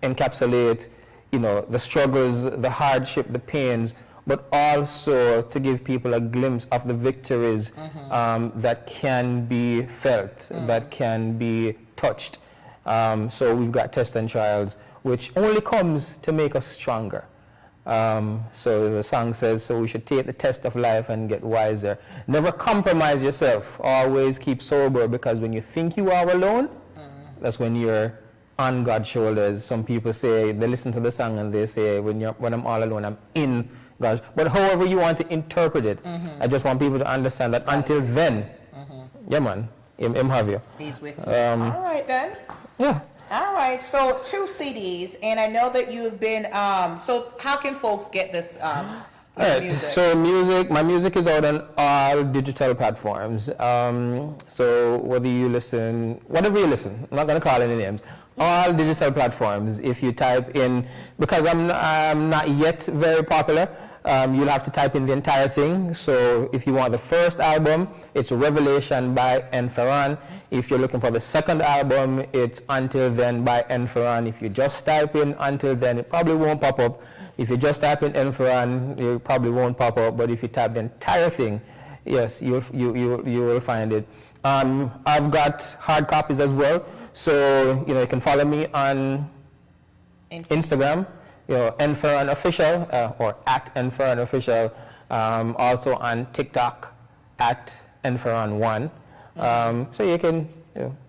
encapsulate the struggles, the hardship, the pains, but also to give people a glimpse of the victories that can be felt, that can be touched. So we've got Tests and Trials, which only comes to make us stronger. So the song says, so we should take the test of life and get wiser. Never compromise yourself. Always keep sober, because when you think you are alone, that's when you're on God's shoulders. Some people say, they listen to the song and they say, when I'm all alone, I'm in God's. But however you want to interpret it, I just want people to understand that until then, yeah man, him have you. He's with you. All right then. Yeah. All right, so 2 CDs, and I know that you've been, so how can folks get this music? So my music is out on all digital platforms. So whatever you listen, I'm not going to call any names, all digital platforms. If you type in, because I'm not yet very popular, you'll have to type in the entire thing. So if you want the first album, it's Revelation by N. Fearon. If you're looking for the second album, it's Until Then by N. Fearon. If you just type in Until Then, it probably won't pop up. If you just type in N. Fearon, it probably won't pop up. But if you type the entire thing, yes, you will find it. I've got hard copies as well. So, you can follow me on Instagram, N. Fearon Official, or at N. Fearon Official. Also on TikTok, at N. Fearon1. So you can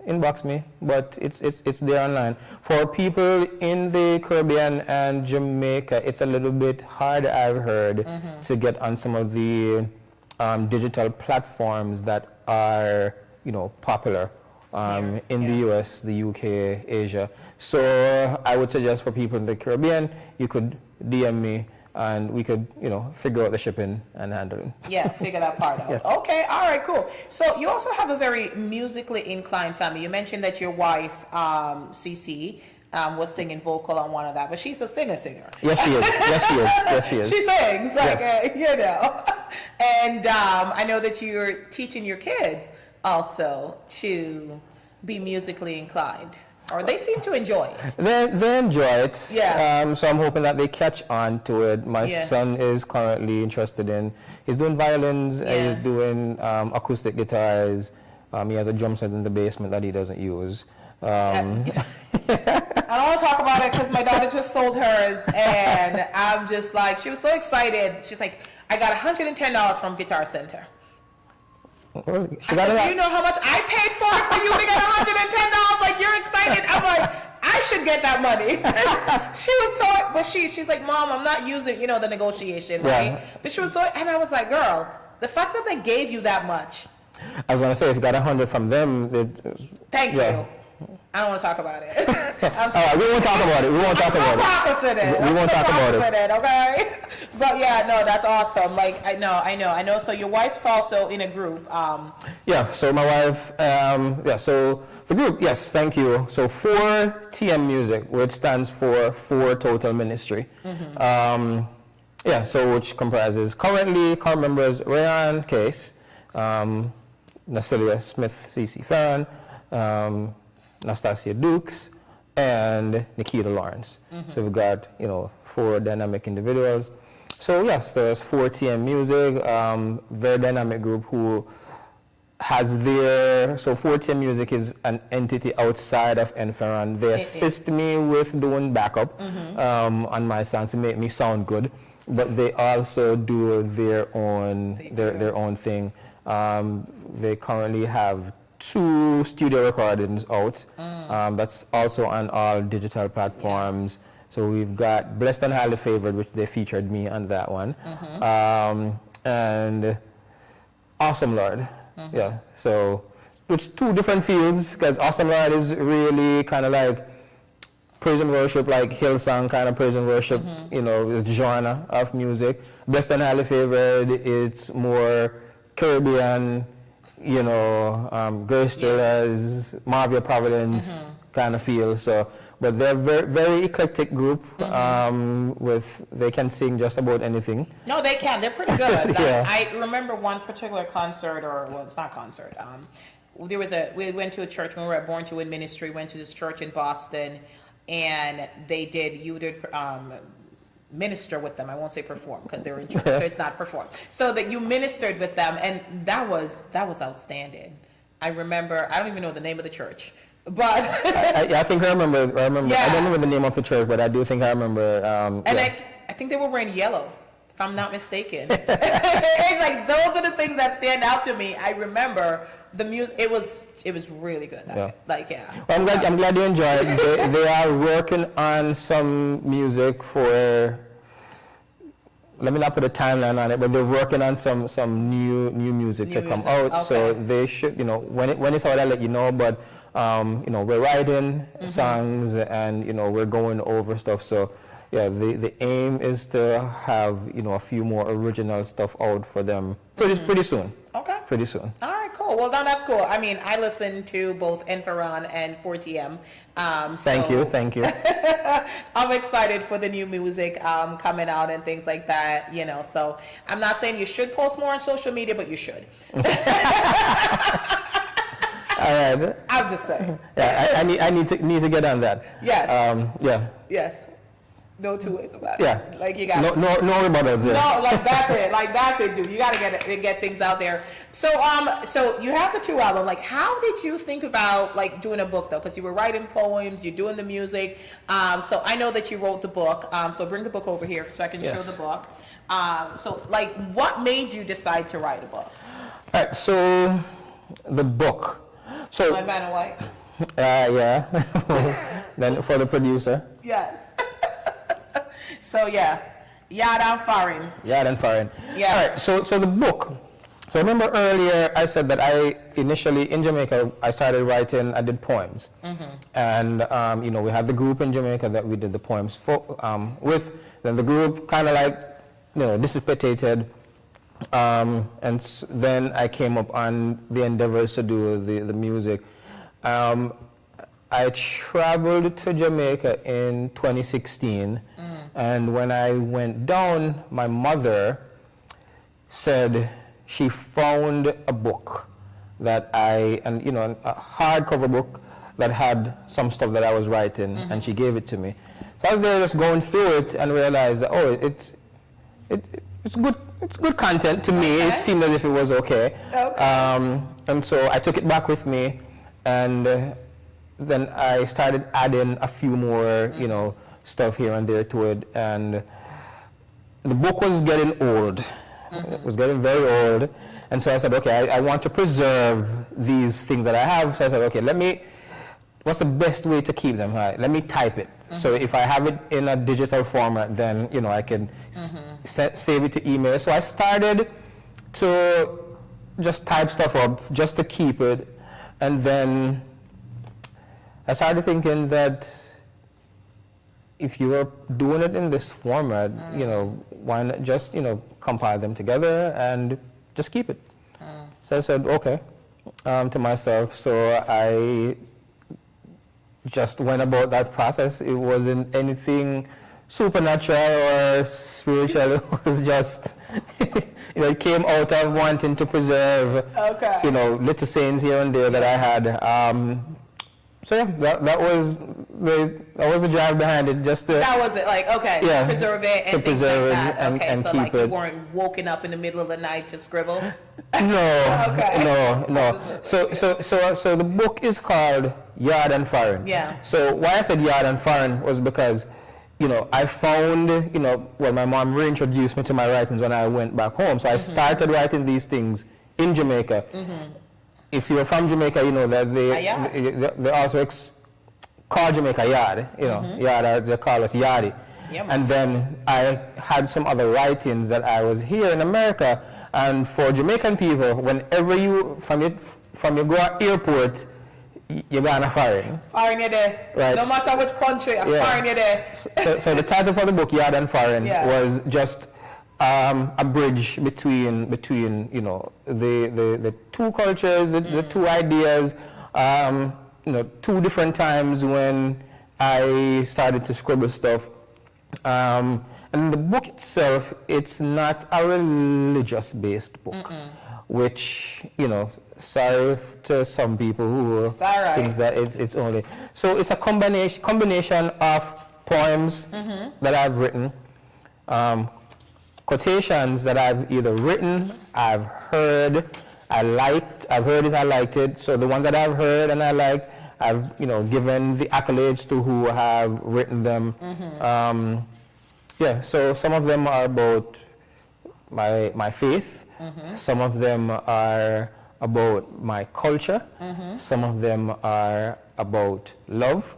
inbox me, but it's there online. For people in the Caribbean and Jamaica, it's a little bit hard, I've heard, to get on some of the digital platforms that are, popular. In the US, the UK, Asia. So I would suggest for people in the Caribbean, you could DM me and we could, figure out the shipping and handle it. Yeah, figure that part out. Yes. Okay, all right, cool. So you also have a very musically inclined family. You mentioned that your wife, Cece, was singing vocal on one of that, but she's a singer. Yes, she is. Yes, she is. She sings, like, Yes. And I know that you're teaching your kids also to be musically inclined, or they seem to enjoy it. They enjoy it. Yeah. So I'm hoping that they catch on to it. My son is currently interested in, he's doing violins, he's doing acoustic guitars. He has a drum set in the basement that he doesn't use. I don't want to talk about it because my daughter just sold hers, and I'm just like, she was so excited. She's like, I got $110 from Guitar Center. Well, I said, do you know how much I paid for you to get $110? Like, you're excited. I'm like, I should get that money. She was so, but she's like, Mom, I'm not using, the negotiation, right? Yeah. But she was so, and I was like, girl, the fact that they gave you that much. I was going to say, if you got 100 from them, Thank you. I don't want to talk about it. All right, we won't talk about it. We won't talk about it. Processing it. We won't talk about it. Okay. But yeah, no, that's awesome. Like, I know. So your wife's also in a group. Yeah. So my wife. So the group. Yes. Thank you. So 4TM Music, which stands for For Total Ministry. So which comprises current members Rayan Case, Nasilia Smith, C.C. Fearon, Nastasia Dukes, and Nikita Lawrence. So we've got, 4 dynamic individuals. So yes, there's 4TM Music, very dynamic group who has so 4TM Music is an entity outside of N. Fearon. They assist me with doing backup on my songs to make me sound good, but they also do their own thing. They currently have 2 studio recordings out. That's also on all digital platforms. So we've got Blessed and Highly Favored, which they featured me on that one. And Awesome Lord. Yeah. So it's 2 different fields, because Awesome Lord is really kind of like praise and worship, like Hillsong kind of praise and worship, genre of music. Blessed and Highly Favored, it's more Caribbean, Grace Thrillers, Marvia Providence kind of feel. So, but they're very, very eclectic group. They can sing just about anything. No, they can. They're pretty good. Yeah. I remember one particular concert, it's not concert. We went to a church when we were at Born to Win Ministry. Went to this church in Boston, and you did minister with them. I won't say perform because they were in church, so it's not perform. So that you ministered with them, and that was outstanding. I remember. I don't even know the name of the church, but I think I remember. Yeah. I don't remember the name of the church, but I do think I remember. I think they were wearing yellow, if I'm not mistaken. It's like those are the things that stand out to me. I remember the music. It was really good. Yeah. Well, I'm glad you enjoyed it. They are working on some music for. Let me not put a timeline on it, but they're working on some new music to come out. Okay. So they should, when it's out, I'll let you know. But we're writing songs, and we're going over stuff. So yeah, the aim is to have a few more original stuff out for them pretty soon. Okay. Pretty soon. All right, cool. Oh, well, no, that's cool. I mean, I listen to both Fearon and 4TM. Thank you. I'm excited for the new music coming out and things like that, you know. So I'm not saying you should post more on social media, but you should. All right. I'm just saying. Yeah, I need to get on that. Yes. Yeah. Yes. No two ways about it. Yeah. Like you got no rebuttals there. No, like that's it. Like that's it, dude. You gotta get things out there. So so you have the 2 album. Like, how did you think about like doing a book though? Because you were writing poems, you're doing the music. So I know that you wrote the book. So bring the book over here so I can show the book. So like, what made you decide to write a book? All right. So the book. So. My man in white. Yeah. Then for the producer. Yes. So yeah, Yard and Fearon. Yes. All right, so the book. So remember earlier I said that I initially in Jamaica I started writing. I did poems, and you know, we had the group in Jamaica that we did the poems for, with. Then the group kind of like, you know, dissipated, and then I came up on the endeavors to do the music. I traveled to Jamaica in 2016, and when I went down, my mother said she found a book that a hardcover book that had some stuff that I was writing, and she gave it to me. So I was there just going through it and realized that, oh, it's good content to me. It seemed as if it was okay. And so I took it back with me, and then I started adding a few more, you know, stuff here and there to it, and the book was getting old. It was getting very old, and so I said, okay, I want to preserve these things that I have. So I said, okay, what's the best way to keep them? Let me type it. So if I have it in a digital format, then, you know, I can save it to email. So I started to just type stuff up just to keep it, and then I started thinking that if you are doing it in this format, you know, why not just, you know, compile them together and just keep it. So I said, okay, to myself. So I just went about that process. It wasn't anything supernatural or spiritual. It was just, you know, it came out of wanting to preserve, you know, little sayings here and there that I had. So yeah, that was the drive behind it, just to. That was it, like, okay, yeah, preserve it and to things preserve like that. it And so keep like it. You weren't woken up in the middle of the night to scribble. No. So the book is called Yard and Fearon. Yeah. So why I said Yard and Fearon was because, you know, I found, you know, well, my mom reintroduced me to my writings when I went back home. So I started writing these things in Jamaica. If you're from Jamaica, you know that they also call Jamaica Yard, you know, Yard, they call us Yardi. Yeah, and then I had some other writings that I was here in America, and for Jamaican people, whenever you, from your go airport, you're going to Fearon. Fearon you there. Right. No matter which country, Fearon you there. So the title for the book, Yard and Fearon, was just a bridge between you know, the two cultures, the two ideas, you know, two different times when I started to scribble stuff. And the book itself, it's not a religious based book, which, you know, sorry to some people who think that it's only. So it's a combination of poems that I've written, quotations that I've either written, I've heard, I liked it. So the ones that I've heard and I liked, I've, you know, given the accolades to who have written them. Yeah, so some of them are about my faith. Some of them are about my culture. Some of them are about love.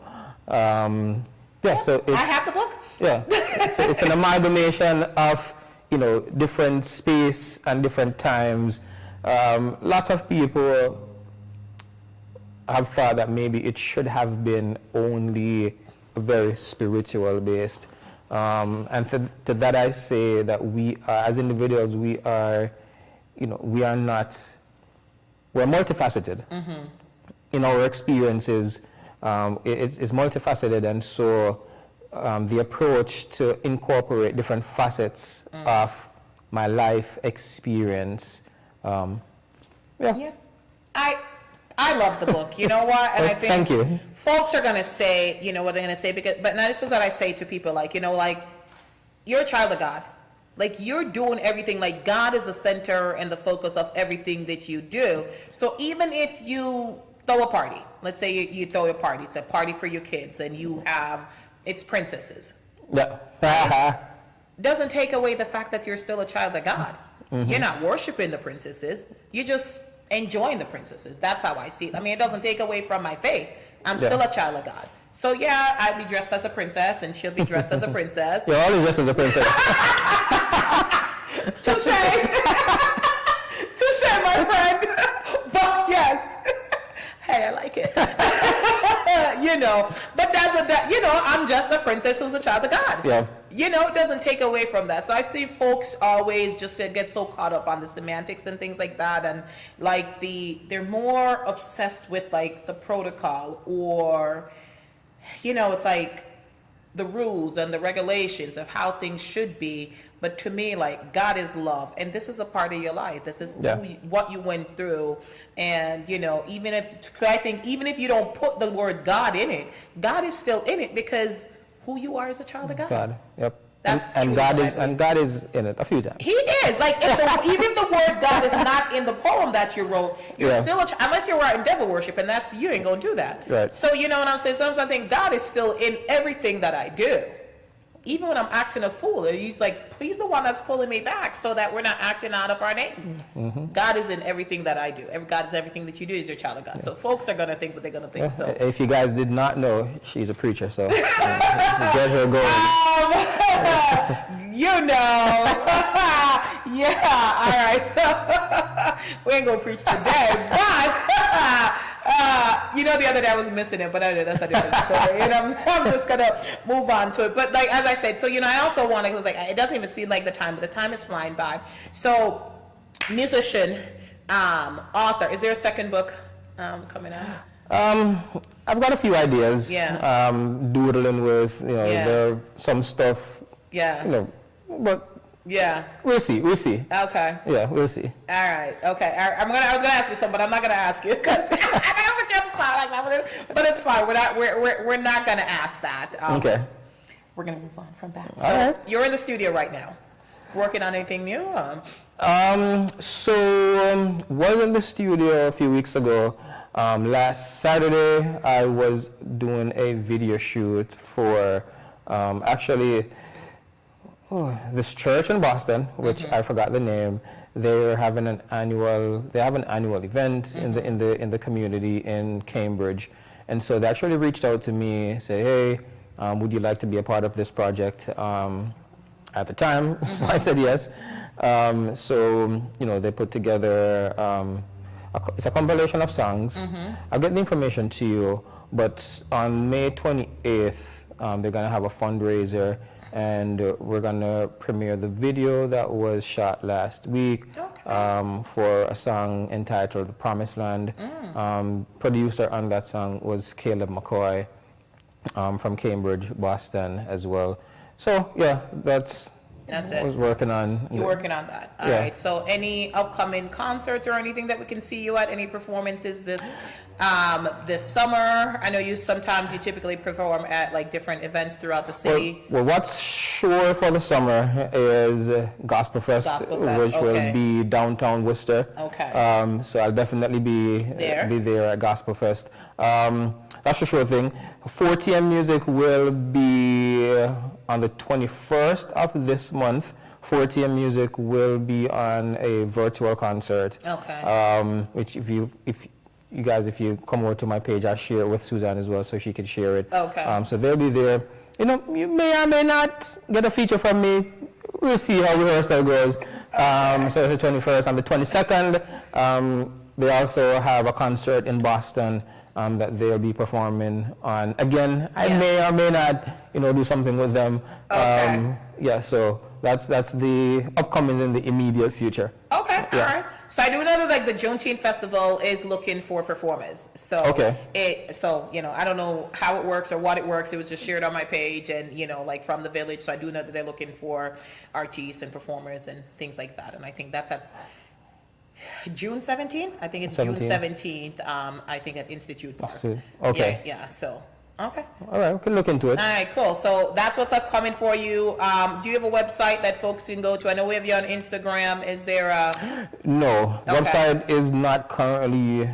Yeah, so it's, I have the book. Yeah, it's an amalgamation of, you know, different space and different times. Lots of people have thought that maybe it should have been only very spiritual based. And to that I say that we are, as individuals, we are, you know, we are not we're multifaceted. In our experiences, it's multifaceted, and so the approach to incorporate different facets of my life experience. Yeah. I love the book. You know what? And I think Thank you. folks are gonna say, you know what they're gonna say, but now this is what I say to people, like, you know, like, you're a child of God. Like, you're doing everything, like, God is the center and the focus of everything that you do. So even if you throw a party, let's say you throw a party, it's a party for your kids, and you have, it's princesses. Yeah. Doesn't take away the fact that you're still a child of God. You're not worshiping the princesses. You're just enjoying the princesses. That's how I see it. I mean, it doesn't take away from my faith. I'm still a child of God. So yeah, I'd be dressed as a princess, and she'll be dressed as a princess. You're always dressed as a princess. Touche. Touche, my friend. But yes. Hey, I like it. You know, but I'm just a princess who's a child of God. Yeah. You know, it doesn't take away from that. So I've seen folks always just get so caught up on the semantics and things like that, and like they're more obsessed with like the protocol, or, you know, it's like the rules and the regulations of how things should be. But to me, like, God is love, and this is a part of your life. This is what you went through, and you know, I think even if you don't put the word God in it, God is still in it, because who you are as a child of God. God. Yep. That's and true, God is in it a few times. He is. Like, even if the word God is not in the poem that you wrote, you're still unless you're writing devil worship, and you ain't gonna do that. Right. So you know what I'm saying? Sometimes I think God is still in everything that I do. Even when I'm acting a fool, he's the one that's pulling me back so that we're not acting out of our name. God is in everything that I do. God is everything that you do. Is your child of God. So folks are gonna think what they're gonna think. So if you guys did not know, she's a preacher, so get her going. You know. Yeah. All right. So we ain't gonna preach today, but. You know, the other day I was missing it, but that's a different story. And I'm just gonna move on to it. But like, as I said, so, you know, I also want to, it doesn't even seem like the time, but the time is flying by. So, musician, author, is there a second book coming out? I've got a few ideas. Yeah. Doodling with, you know, there some stuff. Yeah. You know, but yeah. We'll see. Okay. Yeah, we'll see. All right. Okay. I was gonna ask you something, but I'm not gonna ask you because I don't put you on the spot like that. But it's fine. We're not gonna ask that. Okay. We're gonna move on from that. All right. You're in the studio right now, working on anything new? Was in the studio a few weeks ago. Last Saturday, I was doing a video shoot for actually. This church in Boston, which I forgot the name, they have an annual event in the community in Cambridge, and so they actually reached out to me, say, hey, would you like to be a part of this project? At the time, so I said yes. So you know, they put together it's a compilation of songs. I'll get the information to you, but on May 28th, they're gonna have a fundraiser. And we're gonna premiere the video that was shot last week for a song entitled "The Promised Land." Producer on that song was Caleb McCoy from Cambridge, Boston as well. So yeah, that's it. I was working on. You're working on that. All right. So any upcoming concerts or anything that we can see you at? Any performances this summer? I know you typically perform at like different events throughout the city. Well, what's sure for the summer is Gospel Fest, which will be downtown Worcester. Okay. So I'll definitely be there at Gospel Fest. That's a sure thing. 4TM Music will be on the 21st of this month. 4TM Music will be on a virtual concert. Okay. Which if you come over to my page, I'll share it with Suzanne as well, so she can share it. Okay. So they'll be there. You know, you may or may not get a feature from me. We'll see how rehearsal goes. So the 21st and the 22nd, they also have a concert in Boston that they'll be performing on. Again, I may or may not, do something with them. Okay. So that's the upcoming in the immediate future. Okay. all right. So I do know that like the Juneteenth festival is looking for performers. So I don't know how it works or what it works. It was just shared on my page and like from the village. So I do know that they're looking for artists and performers and things like that. And I think that's at June 17th. I think it's June 17th. I think at Institute Park. Okay. Yeah. So. Okay. All right, we can look into it. All right, cool. So that's what's upcoming for you. Do you have a website that folks can go to? I know we have you on Instagram. Is there a... No, website is not currently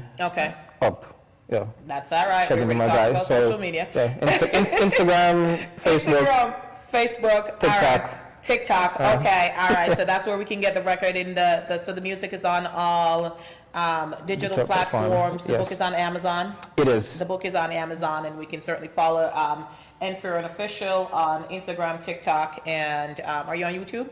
up. Yeah. That's all right. Checking with my guys. About social media. Yeah. Instagram, Facebook, TikTok. All right. TikTok. Okay. All right. So that's where we can get the record in so the music is on all digital platforms. The book is on Amazon. It is. The book is on Amazon, and we can certainly follow Fearon Official on Instagram, TikTok, and are you on YouTube?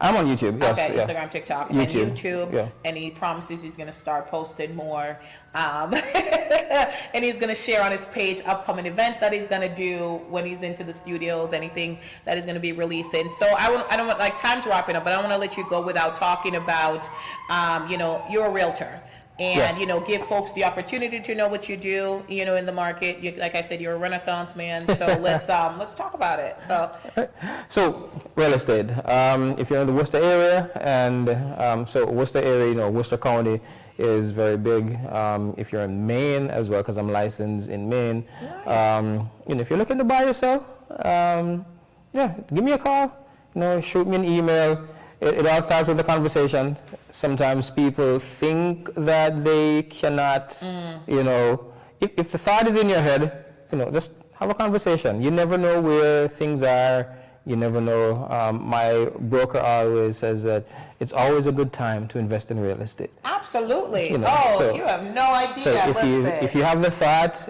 I'm on YouTube, yes. Okay, Instagram, TikTok, and YouTube. Yeah. And he promises he's going to start posting more. And he's going to share on his page upcoming events that he's going to do when he's into the studios, anything that is going to be releasing. So I don't want, like, time's wrapping up, but I don't want to let you go without talking about, you're a realtor. And, give folks the opportunity to know what you do, in the market. Like I said, you're a Renaissance man. So let's talk about it. So real estate, if you're in the Worcester area, and so Worcester area, Worcester County is very big. If you're in Maine as well, because I'm licensed in Maine. Nice. If you're looking to buy yourself, give me a call, shoot me an email. It all starts with a conversation. Sometimes people think that they cannot, if the thought is in your head, just have a conversation. You never know where things are. You never know. My broker always says that it's always a good time to invest in real estate. Absolutely. You have no idea. So if you have the thought,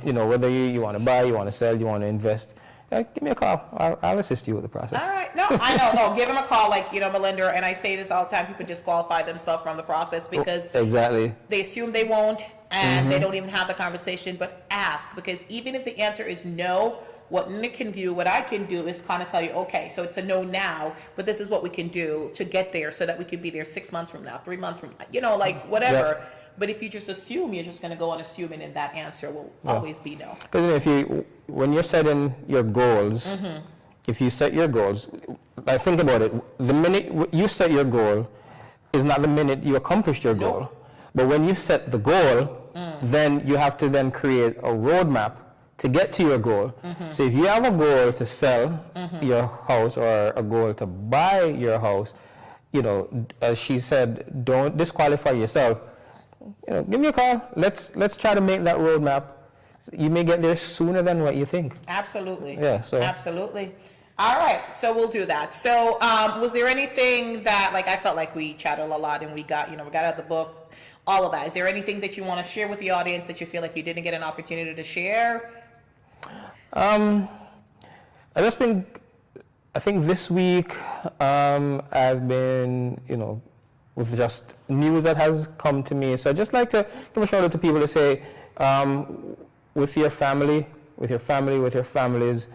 whether you want to buy, you want to sell, you want to invest, give me a call. I'll assist you with the process. All right. No, I know. No, give him a call. Like, I'm a lender, and I say this all the time. People disqualify themselves from the process because they assume they won't, and they don't even have the conversation. But ask, because even if the answer is no, what Nick can do, what I can do is kind of tell you, okay, so it's a no now, but this is what we can do to get there so that we could be there 6 months from now, 3 months from now, like whatever. Yep. But if you just assume, you're just going to go on assuming, and that answer will always be no. Because when you're setting your goals, if you set your goals, think about it. The minute you set your goal is not the minute you accomplished your goal. Nope. But when you set the goal, then you have to then create a roadmap to get to your goal. So if you have a goal to sell your house or a goal to buy your house, as she said, don't disqualify yourself. Give me a call. Let's try to make that roadmap. You may get there sooner than what you think. Absolutely. Yeah. So absolutely. All right. So we'll do that. So was there anything that, like, I felt like we chatted a lot and we got out of the book, all of that. Is there anything that you want to share with the audience that you feel like you didn't get an opportunity to share? I think this week I've been, with just news that has come to me. So I'd just like to give a shout out to people to say, with your family, with your families,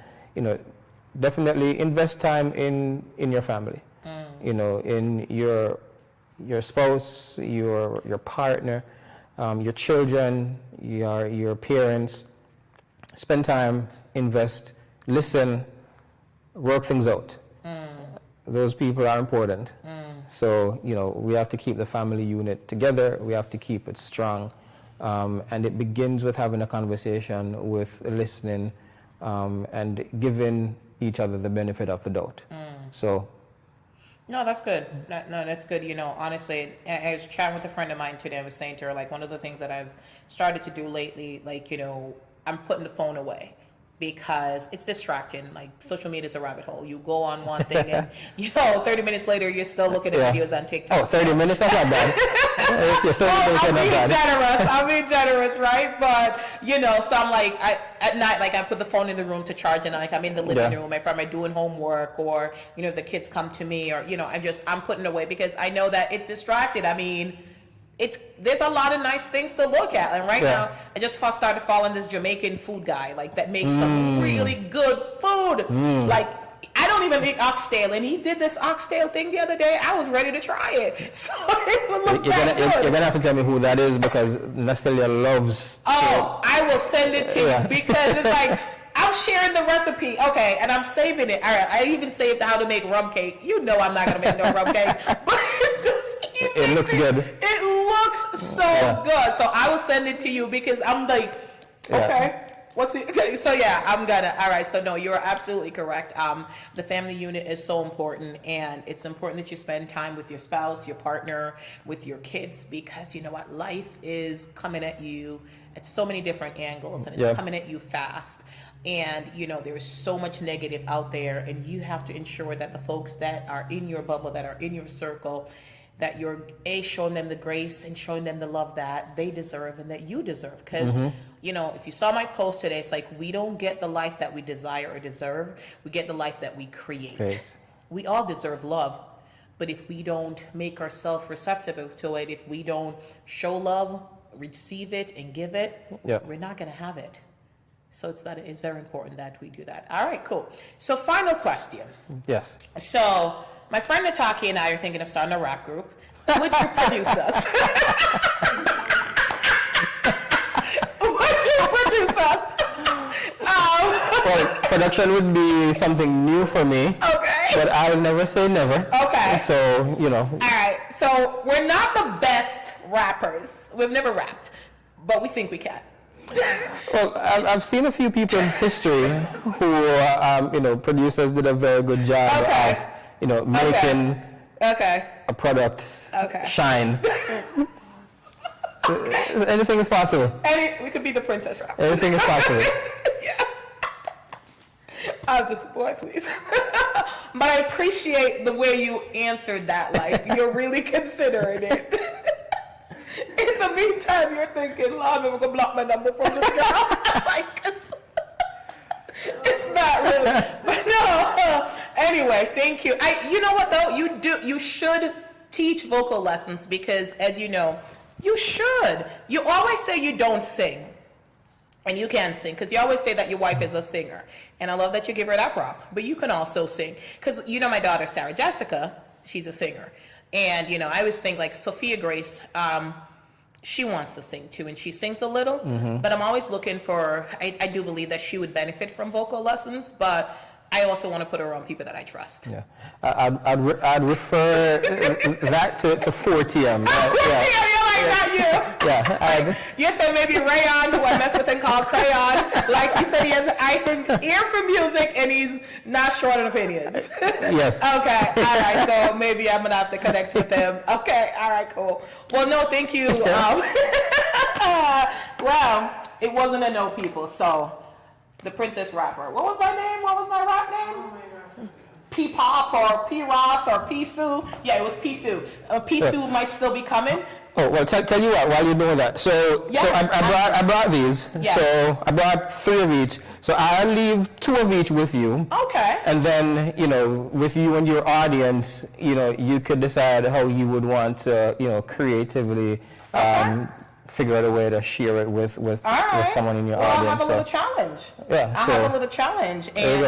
definitely invest time in your family. In your spouse, your partner, your children, your parents. Spend time, invest, listen, work things out. Those people are important. So, we have to keep the family unit together. We have to keep it strong. And it begins with having a conversation, with listening, and giving each other the benefit of the doubt. So. No, that's good. No, that's good. Honestly, I was chatting with a friend of mine today. I was saying to her, like, one of the things that I've started to do lately, like, I'm putting the phone away. Because it's distracting. Like, social media is a rabbit hole. You go on one thing and, 30 minutes later, you're still looking at videos on TikTok. Oh, 30 minutes? That's not bad. I'm being generous, right? But, so I'm like, at night, like, I put the phone in the room to charge, and I'm in the living room. If I'm doing homework, or, the kids come to me, or, I'm putting away because I know that it's distracted. I mean, there's a lot of nice things to look at, and now I just started following this Jamaican food guy, like, that makes some really good food. Like, I don't even eat oxtail, and he did this oxtail thing the other day. I was ready to try it. So it would look that good. You're gonna have to tell me who that is because Natalia loves. Oh, I will send it to you because it's like I'm sharing the recipe. Okay, and I'm saving it. All right, I even saved how to make rum cake. You know I'm not gonna make no rum cake, but it looks good. It looks so good. So I will send it to you because I'm like, okay. Okay, so yeah, I'm gonna. All right, so no, you're absolutely correct. The family unit is so important, and it's important that you spend time with your spouse, your partner, with your kids, because you know what, life is coming at you at so many different angles, and it's coming at you fast. And you know, there's so much negative out there, and you have to ensure that the folks that are in your bubble, that are in your circle, that you're showing them the grace and showing them the love that they deserve and that you deserve. Because you know, if you saw my post today, it's like we don't get the life that we desire or deserve. We get the life that we create. Okay. We all deserve love, but if we don't make ourselves receptive to it, if we don't show love, receive it, and give it, we're not going to have it. So it's very important that we do that. All right, cool. So final question. Yes. So my friend Nataki and I are thinking of starting a rap group. Would you produce us? Well, production would be something new for me. Okay. But I would never say never. Okay. So, you know. All right. So we're not the best rappers. We've never rapped, but we think we can. Well, I've seen a few people in history who, you know, producers did a very good job of, you know, making a product shine. So anything is possible. We could be the princess rapper. Anything is possible. Yes. I'm just, boy, please. But I appreciate the way you answered that. Like, you're really considering it. In the meantime, you're thinking, Lord, I'm going to block my number from this girl. Like, it's not really. But no. Anyway, thank you. You know what, though? You should teach vocal lessons because, as you know, you should. You always say you don't sing. And you can sing, because you always say that your wife is a singer. And I love that you give her that prop. But you can also sing. Because you know my daughter, Sarah Jessica, she's a singer. And, you know, I always think, like, Sophia Grace, she wants to sing, too. And she sings a little. But I'm always looking for, I do believe that she would benefit from vocal lessons. But I also want to put her around people that I trust. Yeah, I'd refer that to 4TM. Yeah, you said maybe Rayon, who I mess with and call Crayon. Like you said, he has an ear for music and he's not short on opinions. Yes. Okay, all right, so maybe I'm going to have to connect with him. Okay, all right, cool. Well, no, thank you. Well, it wasn't a no, people, so the princess rapper. What was my name? What was my rap name? Oh my gosh. P-Pop or P-Ross or P-Sue. Yeah, it was P-Sue. P-Sue might still be coming. Oh, well, tell you what, while you're doing that. So, yes, I brought these. Yes. So I brought 3 of each. So I'll leave 2 of each with you. Okay. And then, you know, with you and your audience, you know, you could decide how you would want to, you know, creatively figure out a way to share it with someone in your audience. I'll have a little challenge. Yeah. I'll have a little challenge. And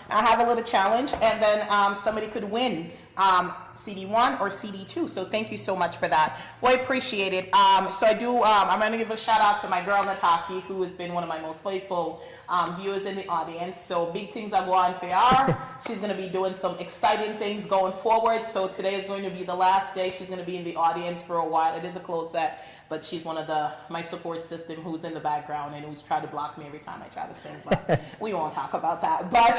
I'll have a little challenge, and then somebody could win CD1 or CD2. So thank you so much for that. Well, I appreciate it. So I do, I'm going to give a shout out to my girl Nataki, who has been one of my most faithful viewers in the audience. So big things are going for her. She's going to be doing some exciting things going forward. So today is going to be the last day. She's going to be in the audience for a while. It is a closed set, but she's one of my support system who's in the background and who's tried to block me every time I try to sing, but we won't talk about that. But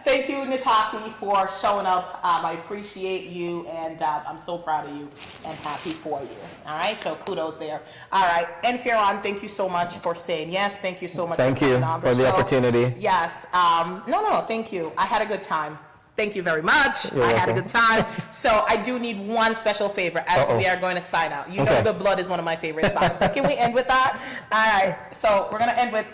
thank you, Nataki, for showing up. I appreciate you, and I'm so proud of you and happy for you. All right, so kudos there. All right, and Fearon, thank you so much for saying yes. Thank you so much for coming on the opportunity. Yes. No, thank you. I had a good time. Thank you very much. You're welcome. Had a good time. So I do need one special favor as we are going to sign out. You know The Blood is one of my favorite songs. So can we end with that? All right. So we're going to end with,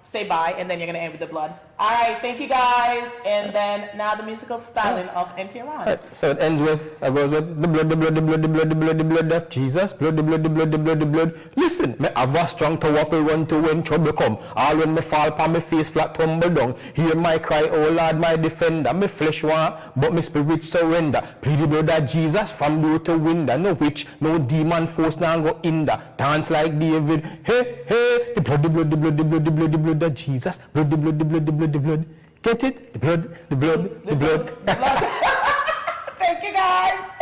say bye, and then you're going to end with The Blood. All right, thank you guys. And then now the musical styling of Fearon. So it ends with, it goes with the blood, the blood, the blood, the blood, the blood, the blood of Jesus, blood, the blood, the blood, the blood, the blood. Listen, me have a strong tower for run to when trouble come. All when me fall upon me face flat tumble down. Hear my cry, oh Lord, my defender. Me flesh want, but me spirit surrender. Plead the blood of Jesus from door to window. No witch, no demon force now go in there. Dance like David. Hey, hey, the blood, the blood, the blood, the blood, the blood, the blood of Jesus, blood, the blood, the blood, the blood, the blood. Get it? The blood, the blood, the blood. Thank you guys.